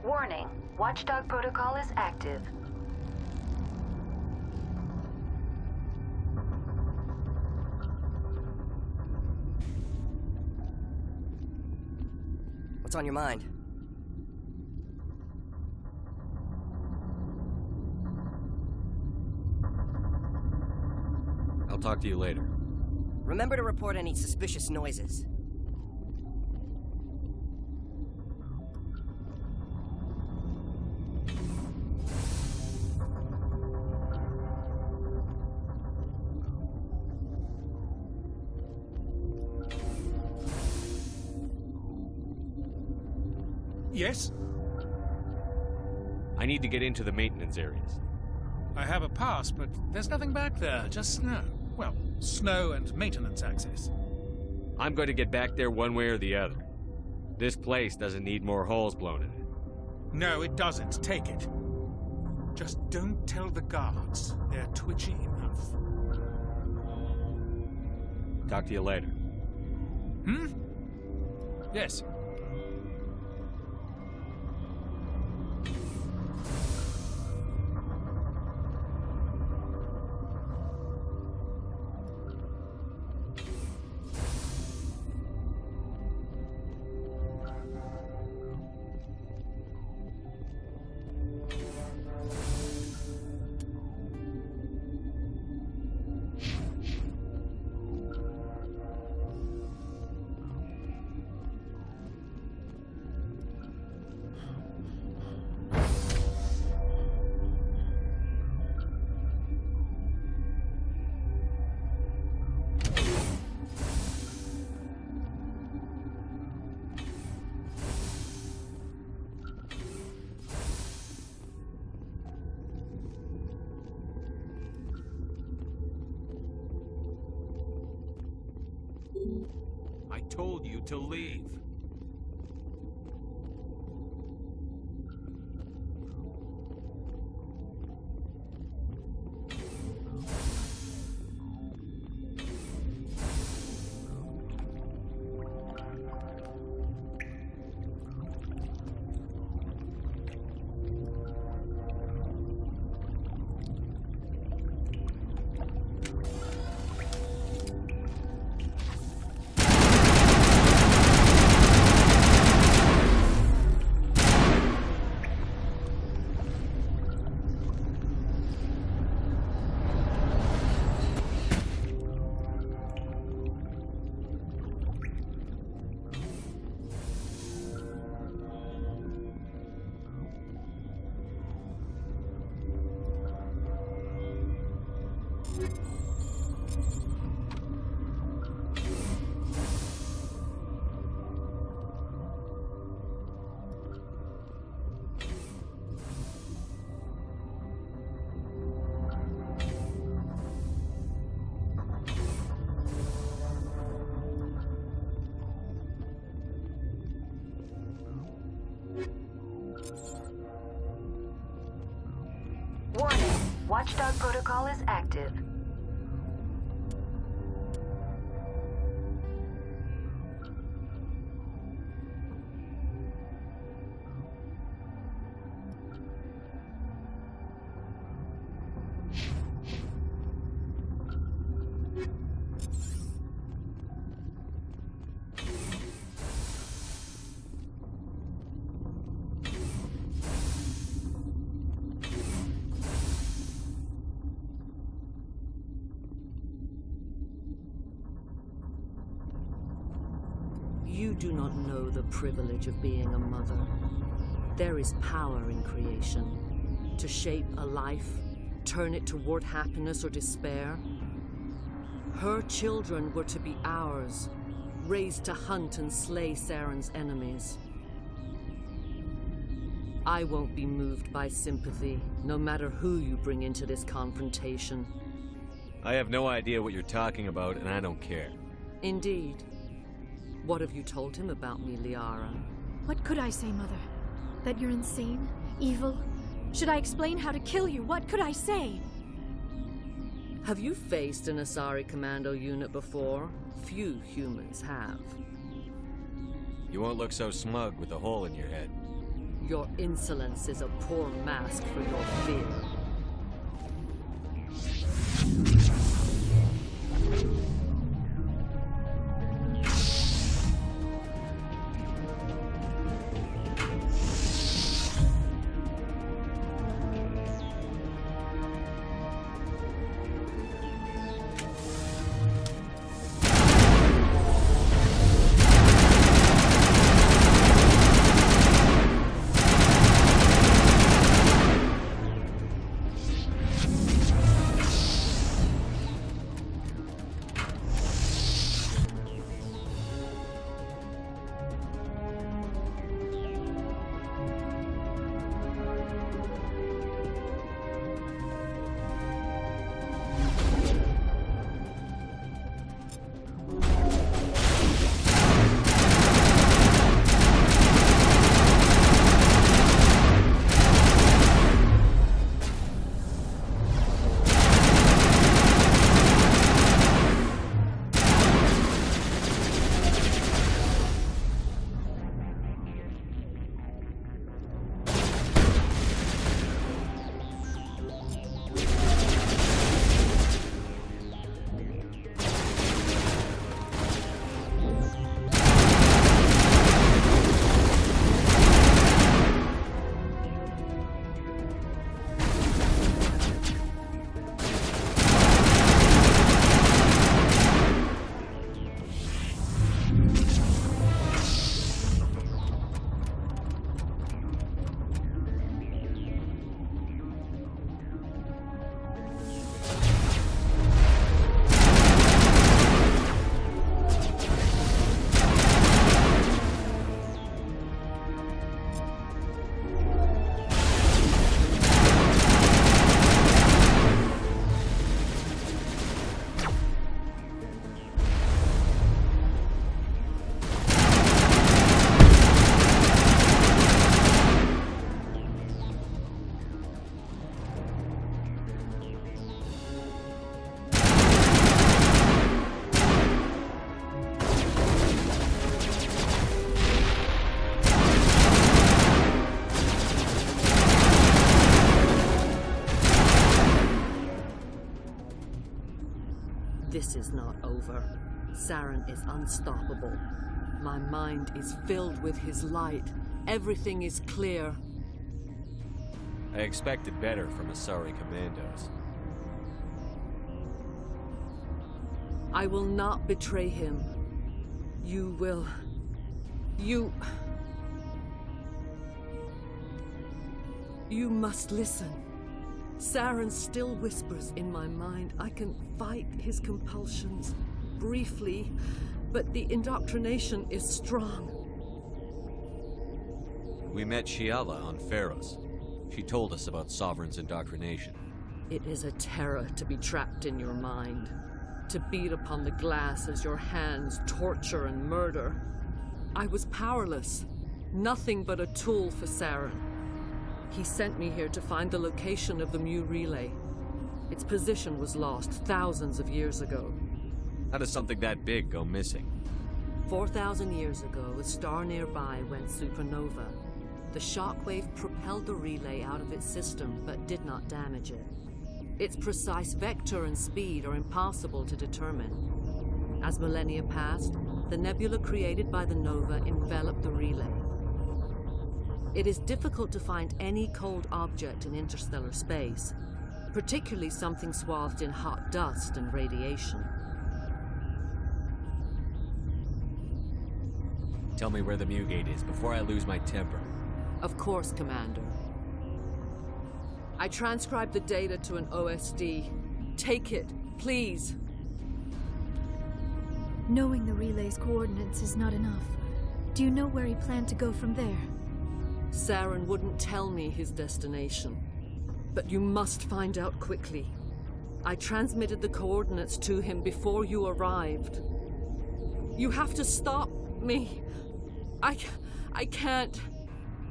Warning, Watchdog protocol is active. What's on your mind? I'll talk to you later. Remember to report any suspicious noises. Yes? I need to get into the maintenance areas. I have a pass, but there's nothing back there, just snow. Well, snow and maintenance access. I'm going to get back there one way or the other. This place doesn't need more holes blown in it. No, it doesn't. Take it. Just don't tell the guards. They're twitchy enough. Talk to you later. Hmm? Yes. I told you to leave. Warning, Watchdog protocol is active. You do not know the privilege of being a mother. There is power in creation. To shape a life, turn it toward happiness or despair. Her children were to be ours, raised to hunt and slay Saren's enemies. I won't be moved by sympathy, no matter who you bring into this confrontation. I have no idea what you're talking about, and I don't care. Indeed. What have you told him about me, Liara? What could I say, Mother? That you're insane? Evil? Should I explain how to kill you? What could I say? Have you faced an Asari commando unit before? Few humans have. You won't look so smug with a hole in your head. Your insolence is a poor mask for your fear. This is not over. Saren is unstoppable. My mind is filled with his light. Everything is clear. I expected better from Asari commandos. I will not betray him. You will... You must listen. Saren still whispers in my mind. I can fight his compulsions briefly, but the indoctrination is strong. We met Shiala on Pharos. She told us about Sovereign's indoctrination. It is a terror to be trapped in your mind, to beat upon the glass as your hands torture and murder. I was powerless, nothing but a tool for Saren. He sent me here to find the location of the Mu relay. Its position was lost thousands of years ago. How does something that big go missing? 4,000 years ago, a star nearby went supernova. The shockwave propelled the relay out of its system, but did not damage it. Its precise vector and speed are impossible to determine. As millennia passed, the nebula created by the nova enveloped the relay. It is difficult to find any cold object in interstellar space, particularly something swathed in hot dust and radiation. Tell me where the Mu gate is before I lose my temper. Of course, Commander. I transcribed the data to an OSD. Take it, please. Knowing the relay's coordinates is not enough. Do you know where he planned to go from there? Saren wouldn't tell me his destination. But you must find out quickly. I transmitted the coordinates to him before you arrived. You have to stop me. I can't.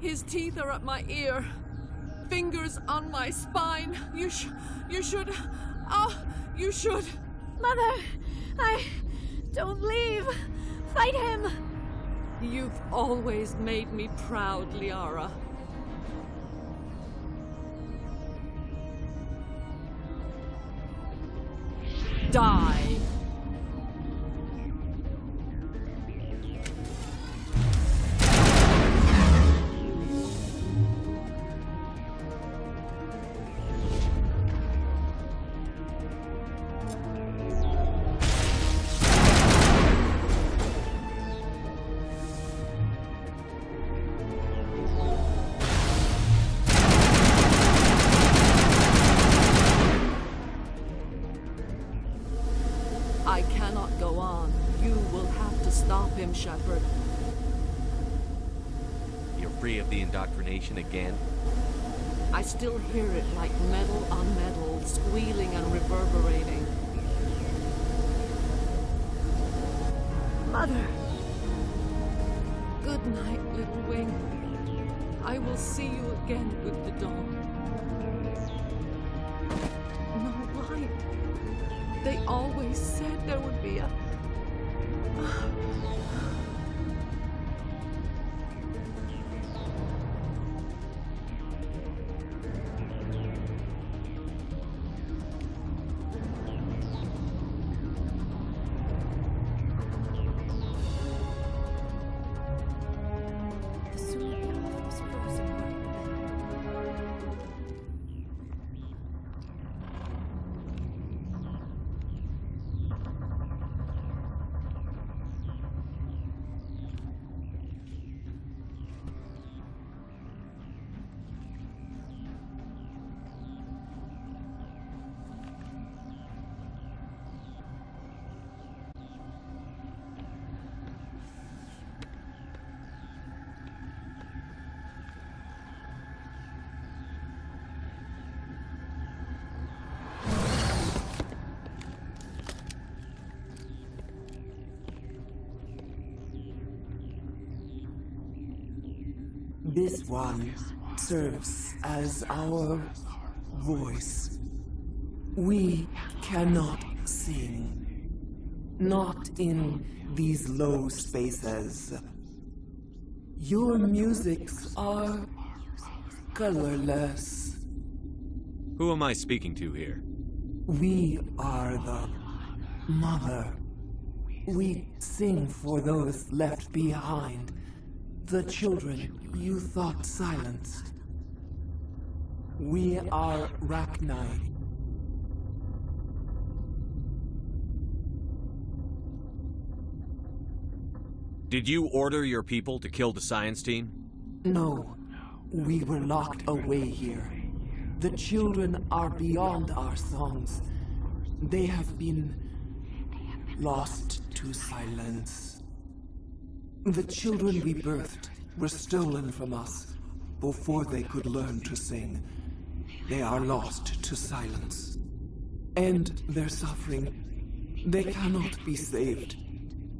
His teeth are at my ear. Fingers on my spine. You should... Oh, you should... Mother! Don't leave! Fight him! You've always made me proud, Liara. Die! I cannot go on. You will have to stop him, Shepard. You're free of the indoctrination again? I still hear it like metal on metal, squealing and reverberating. Mother! Good night, little wing. I will see you again with the dawn. No light. They always said there would be a... This one serves as our voice. We cannot sing. Not in these low spaces. Your musics are colorless. Who am I speaking to here? We are the Mother. We sing for those left behind. The children you thought silenced. We are Rachni. Did you order your people to kill the science team? No. We were locked away here. The children are beyond our songs. They have been lost to silence. The children we birthed were stolen from us before they could learn to sing. They are lost to silence. And their suffering, they cannot be saved.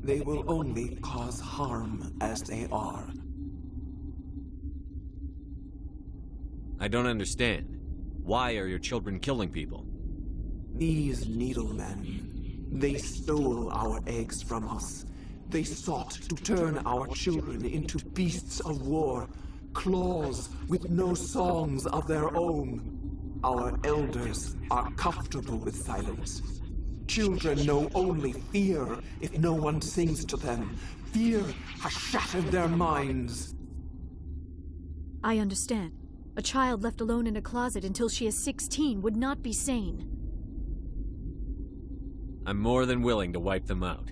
They will only cause harm as they are. I don't understand. Why are your children killing people? These needlemen, they stole our eggs from us. They sought to turn our children into beasts of war, claws with no songs of their own. Our elders are comfortable with silence. Children know only fear if no one sings to them. Fear has shattered their minds. I understand. A child left alone in a closet until she is 16 would not be sane. I'm more than willing to wipe them out.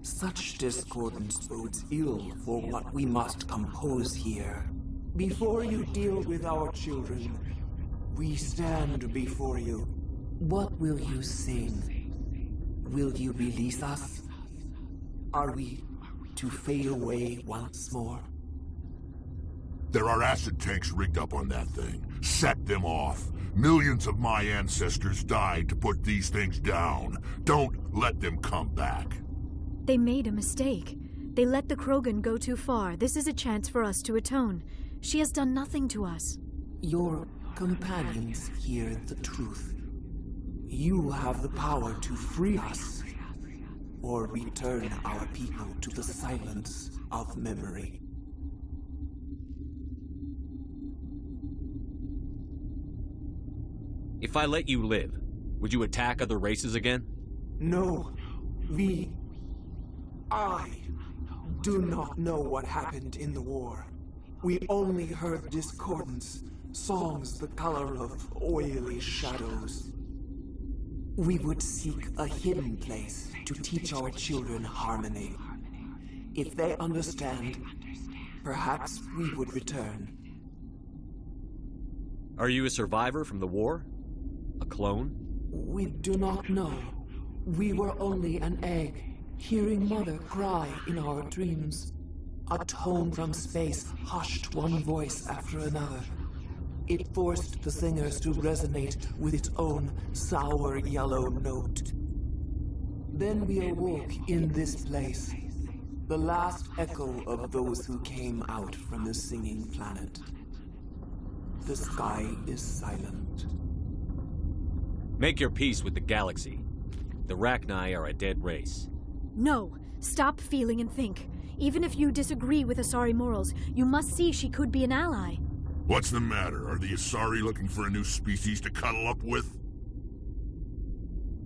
Such discordance bodes ill for what we must compose here. Before you deal with our children, we stand before you. What will you sing? Will you release us? Are we to fade away once more? There are acid tanks rigged up on that thing. Set them off. Millions of my ancestors died to put these things down. Don't let them come back. They made a mistake. They let the Krogan go too far. This is a chance for us to atone. She has done nothing to us. Your companions hear the truth. You have the power to free us, or return our people to the silence of memory. If I let you live, would you attack other races again? No. I do not know what happened in the war. We only heard discordance, songs the color of oily shadows. We would seek a hidden place to teach our children harmony. If they understand, perhaps we would return. Are you a survivor from the war? A clone? We do not know. We were only an egg, hearing Mother cry in our dreams. A tone from space hushed one voice after another. It forced the singers to resonate with its own sour yellow note. Then we awoke in this place, the last echo of those who came out from the singing planet. The sky is silent. Make your peace with the galaxy. The Rachni are a dead race. No. Stop feeling and think. Even if you disagree with Asari morals, you must see she could be an ally. What's the matter? Are the Asari looking for a new species to cuddle up with?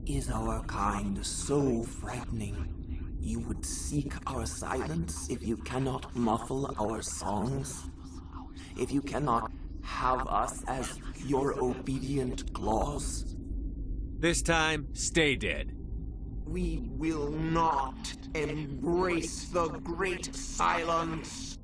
Is our kind so frightening? You would seek our silence if you cannot muffle our songs? If you cannot have us as your obedient claws? This time, stay dead. We will not embrace the great silence.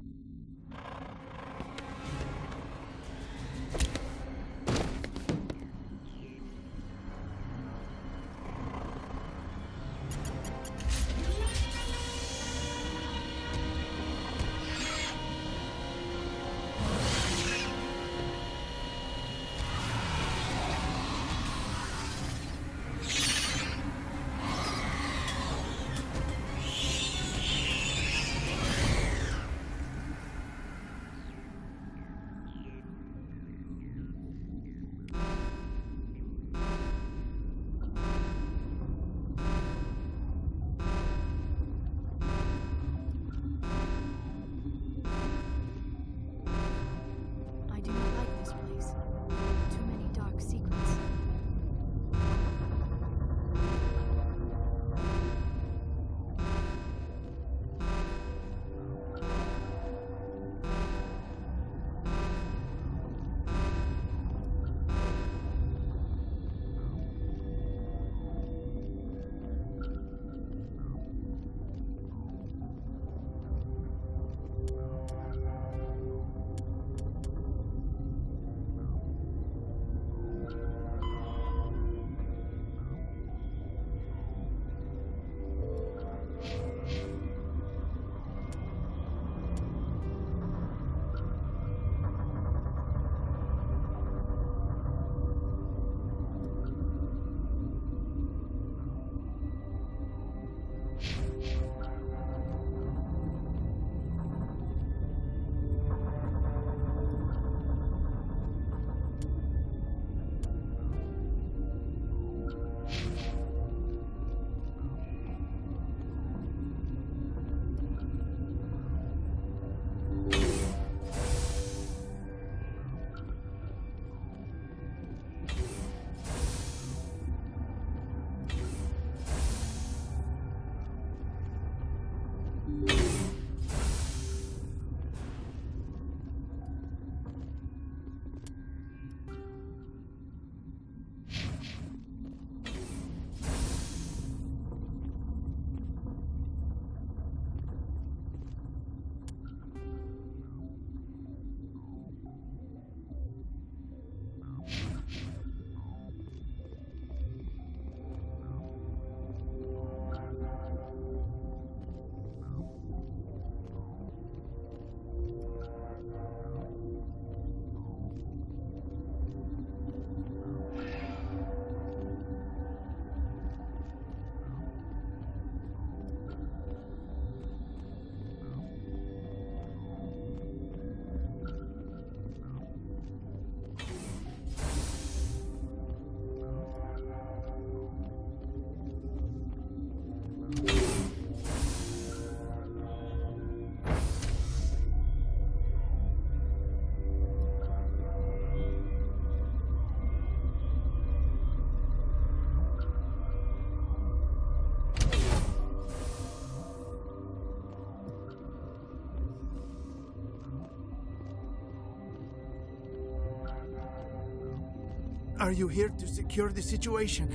Are you here to secure the situation?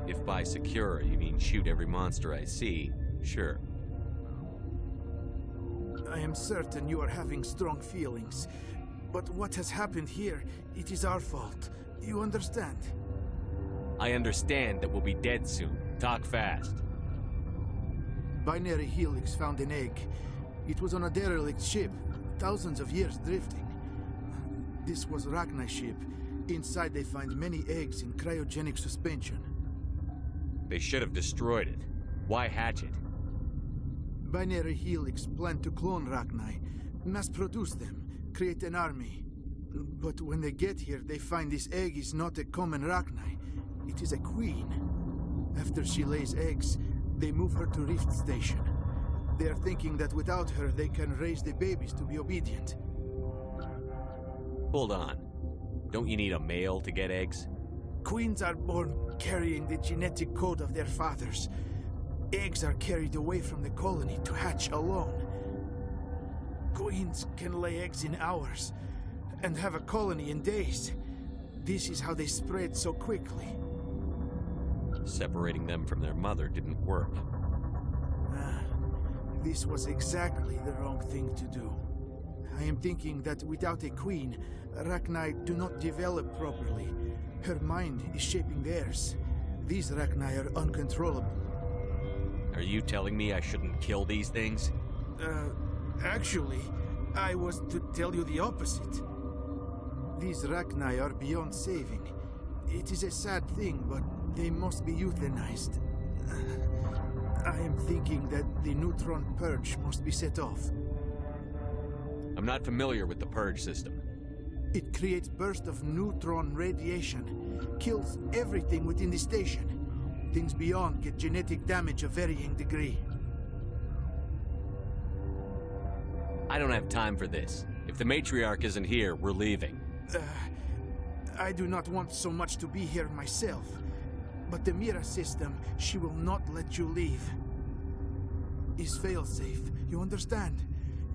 If by secure you mean shoot every monster I see, sure. I am certain you are having strong feelings. But what has happened here, it is our fault. You understand? I understand that we'll be dead soon. Talk fast. Binary Helix found an egg. It was on a derelict ship, thousands of years drifting. This was Rachni's ship. Inside they find many eggs in cryogenic suspension. They should have destroyed it. Why hatch it? Binary Helix planned to clone Rachni, mass-produce them, create an army. But when they get here, they find this egg is not a common Rachni. It is a queen. After she lays eggs, they move her to Rift Station. They are thinking that without her, they can raise the babies to be obedient. Hold on. Don't you need a male to get eggs? Queens are born carrying the genetic code of their fathers. Eggs are carried away from the colony to hatch alone. Queens can lay eggs in hours and have a colony in days. This is how they spread so quickly. Separating them from their mother didn't work. This was exactly the wrong thing to do. I am thinking that without a queen, Rachni do not develop properly. Her mind is shaping theirs. These Rachni are uncontrollable. Are you telling me I shouldn't kill these things? Actually, I was to tell you the opposite. These Rachni are beyond saving. It is a sad thing, but they must be euthanized. I am thinking that the neutron purge must be set off. I'm not familiar with the purge system. It creates bursts of neutron radiation, kills everything within the station. Things beyond get genetic damage of varying degree. I don't have time for this. If the Matriarch isn't here, we're leaving. I do not want so much to be here myself. But the Mira system, she will not let you leave. Is fail-safe, you understand?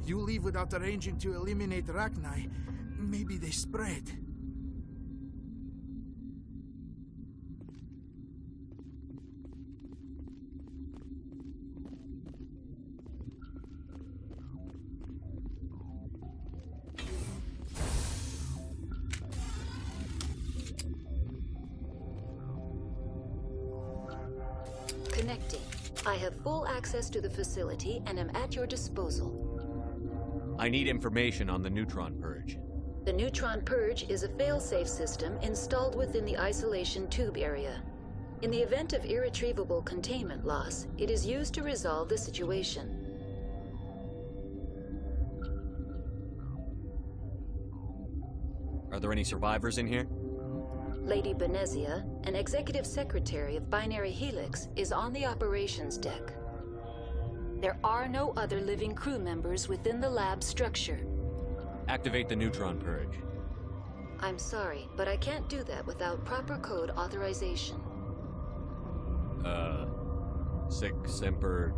You leave without arranging to eliminate Rachni, maybe they spread. Connecting. I have full access to the facility and am at your disposal. I need information on the neutron purge. The neutron purge is a fail-safe system installed within the isolation tube area. In the event of irretrievable containment loss, it is used to resolve the situation. Are there any survivors in here? Lady Benezia, an executive secretary of Binary Helix, is on the operations deck. There are no other living crew members within the lab structure. Activate the neutron purge. I'm sorry, but I can't do that without proper code authorization. Sic semper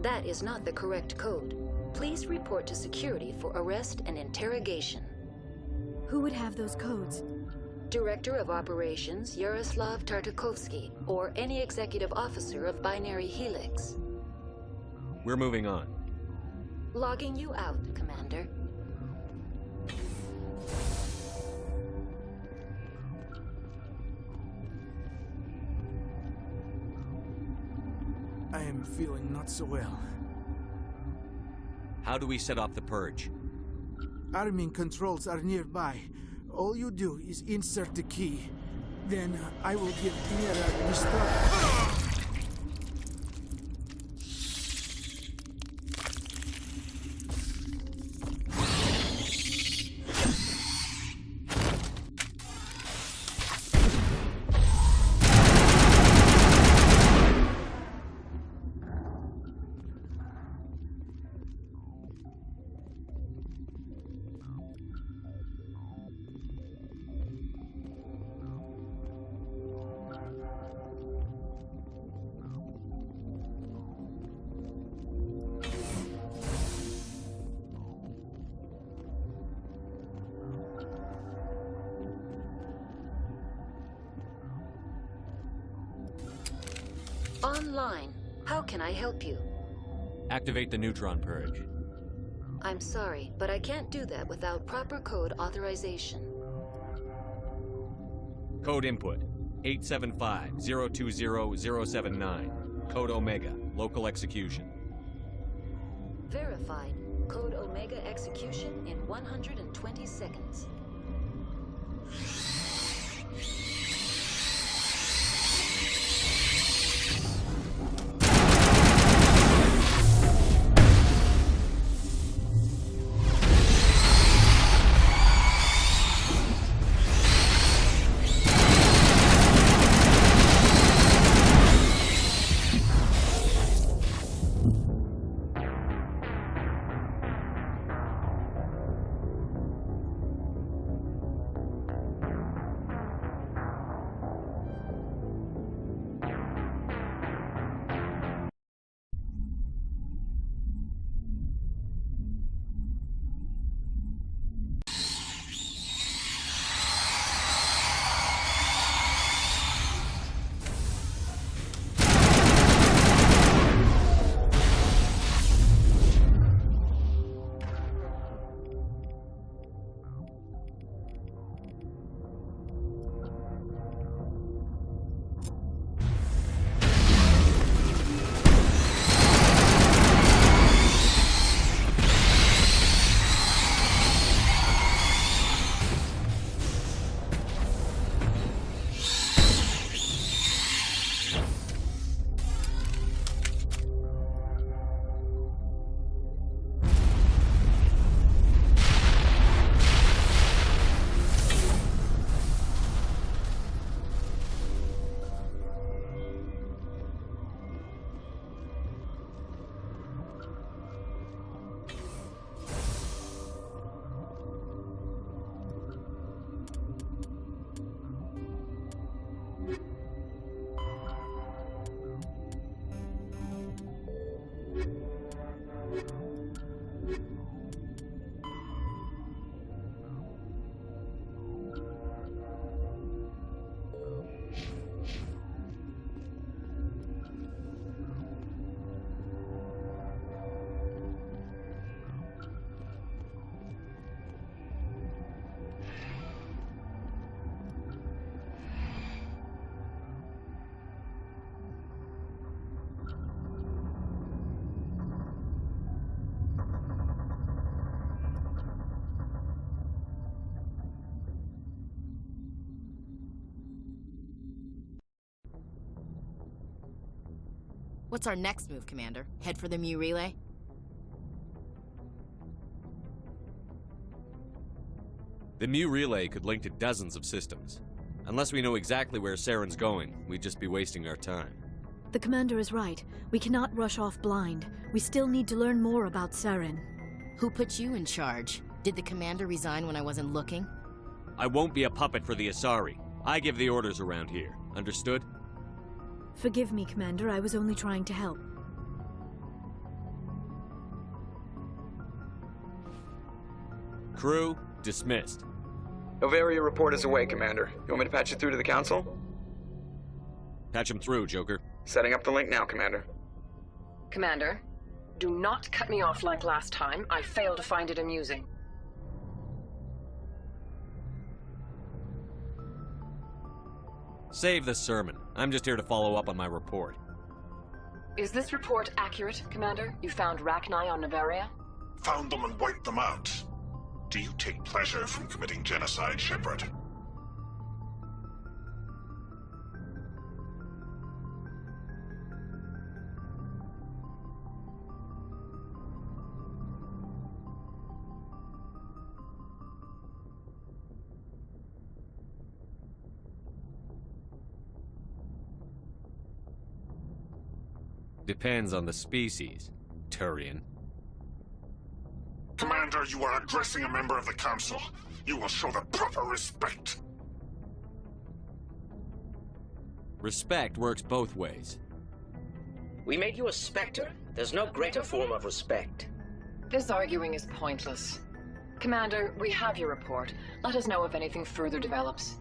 That is not the correct code. Please report to security for arrest and interrogation. Who would have those codes? Director of Operations Yaroslav Tartakovsky, or any executive officer of Binary Helix. We're moving on. Logging you out, Commander. I am feeling not so well. How do we set off the purge? Arming controls are nearby. All you do is insert the key. Then I will give Mira destruct. Online. How can I help you? Activate the neutron purge. I'm sorry, but I can't do that without proper code authorization. Code input 875-020-079. Code Omega. Local execution. Verified. Code Omega execution in 120 seconds. What's our next move, Commander? Head for the Mu relay? The Mu relay could link to dozens of systems. Unless we know exactly where Saren's going, we'd just be wasting our time. The commander is right. We cannot rush off blind. We still need to learn more about Saren. Who put you in charge? Did the commander resign when I wasn't looking? I won't be a puppet for the Asari. I give the orders around here. Understood? Forgive me, Commander. I was only trying to help. Crew, dismissed. Noveria report is away, Commander. You want me to patch it through to the Council? Patch him through, Joker. Setting up the link now, Commander. Commander, do not cut me off like last time. I fail to find it amusing. Save the sermon. I'm just here to follow up on my report. Is this report accurate, Commander? You found Rachni on Noveria? Found them and wiped them out. Do you take pleasure from committing genocide, Shepard? Depends on the species, Turian. Commander, you are addressing a member of the Council. You will show the proper respect. Respect works both ways. We made you a Spectre. There's no greater form of respect. This arguing is pointless. Commander, we have your report. Let us know if anything further develops.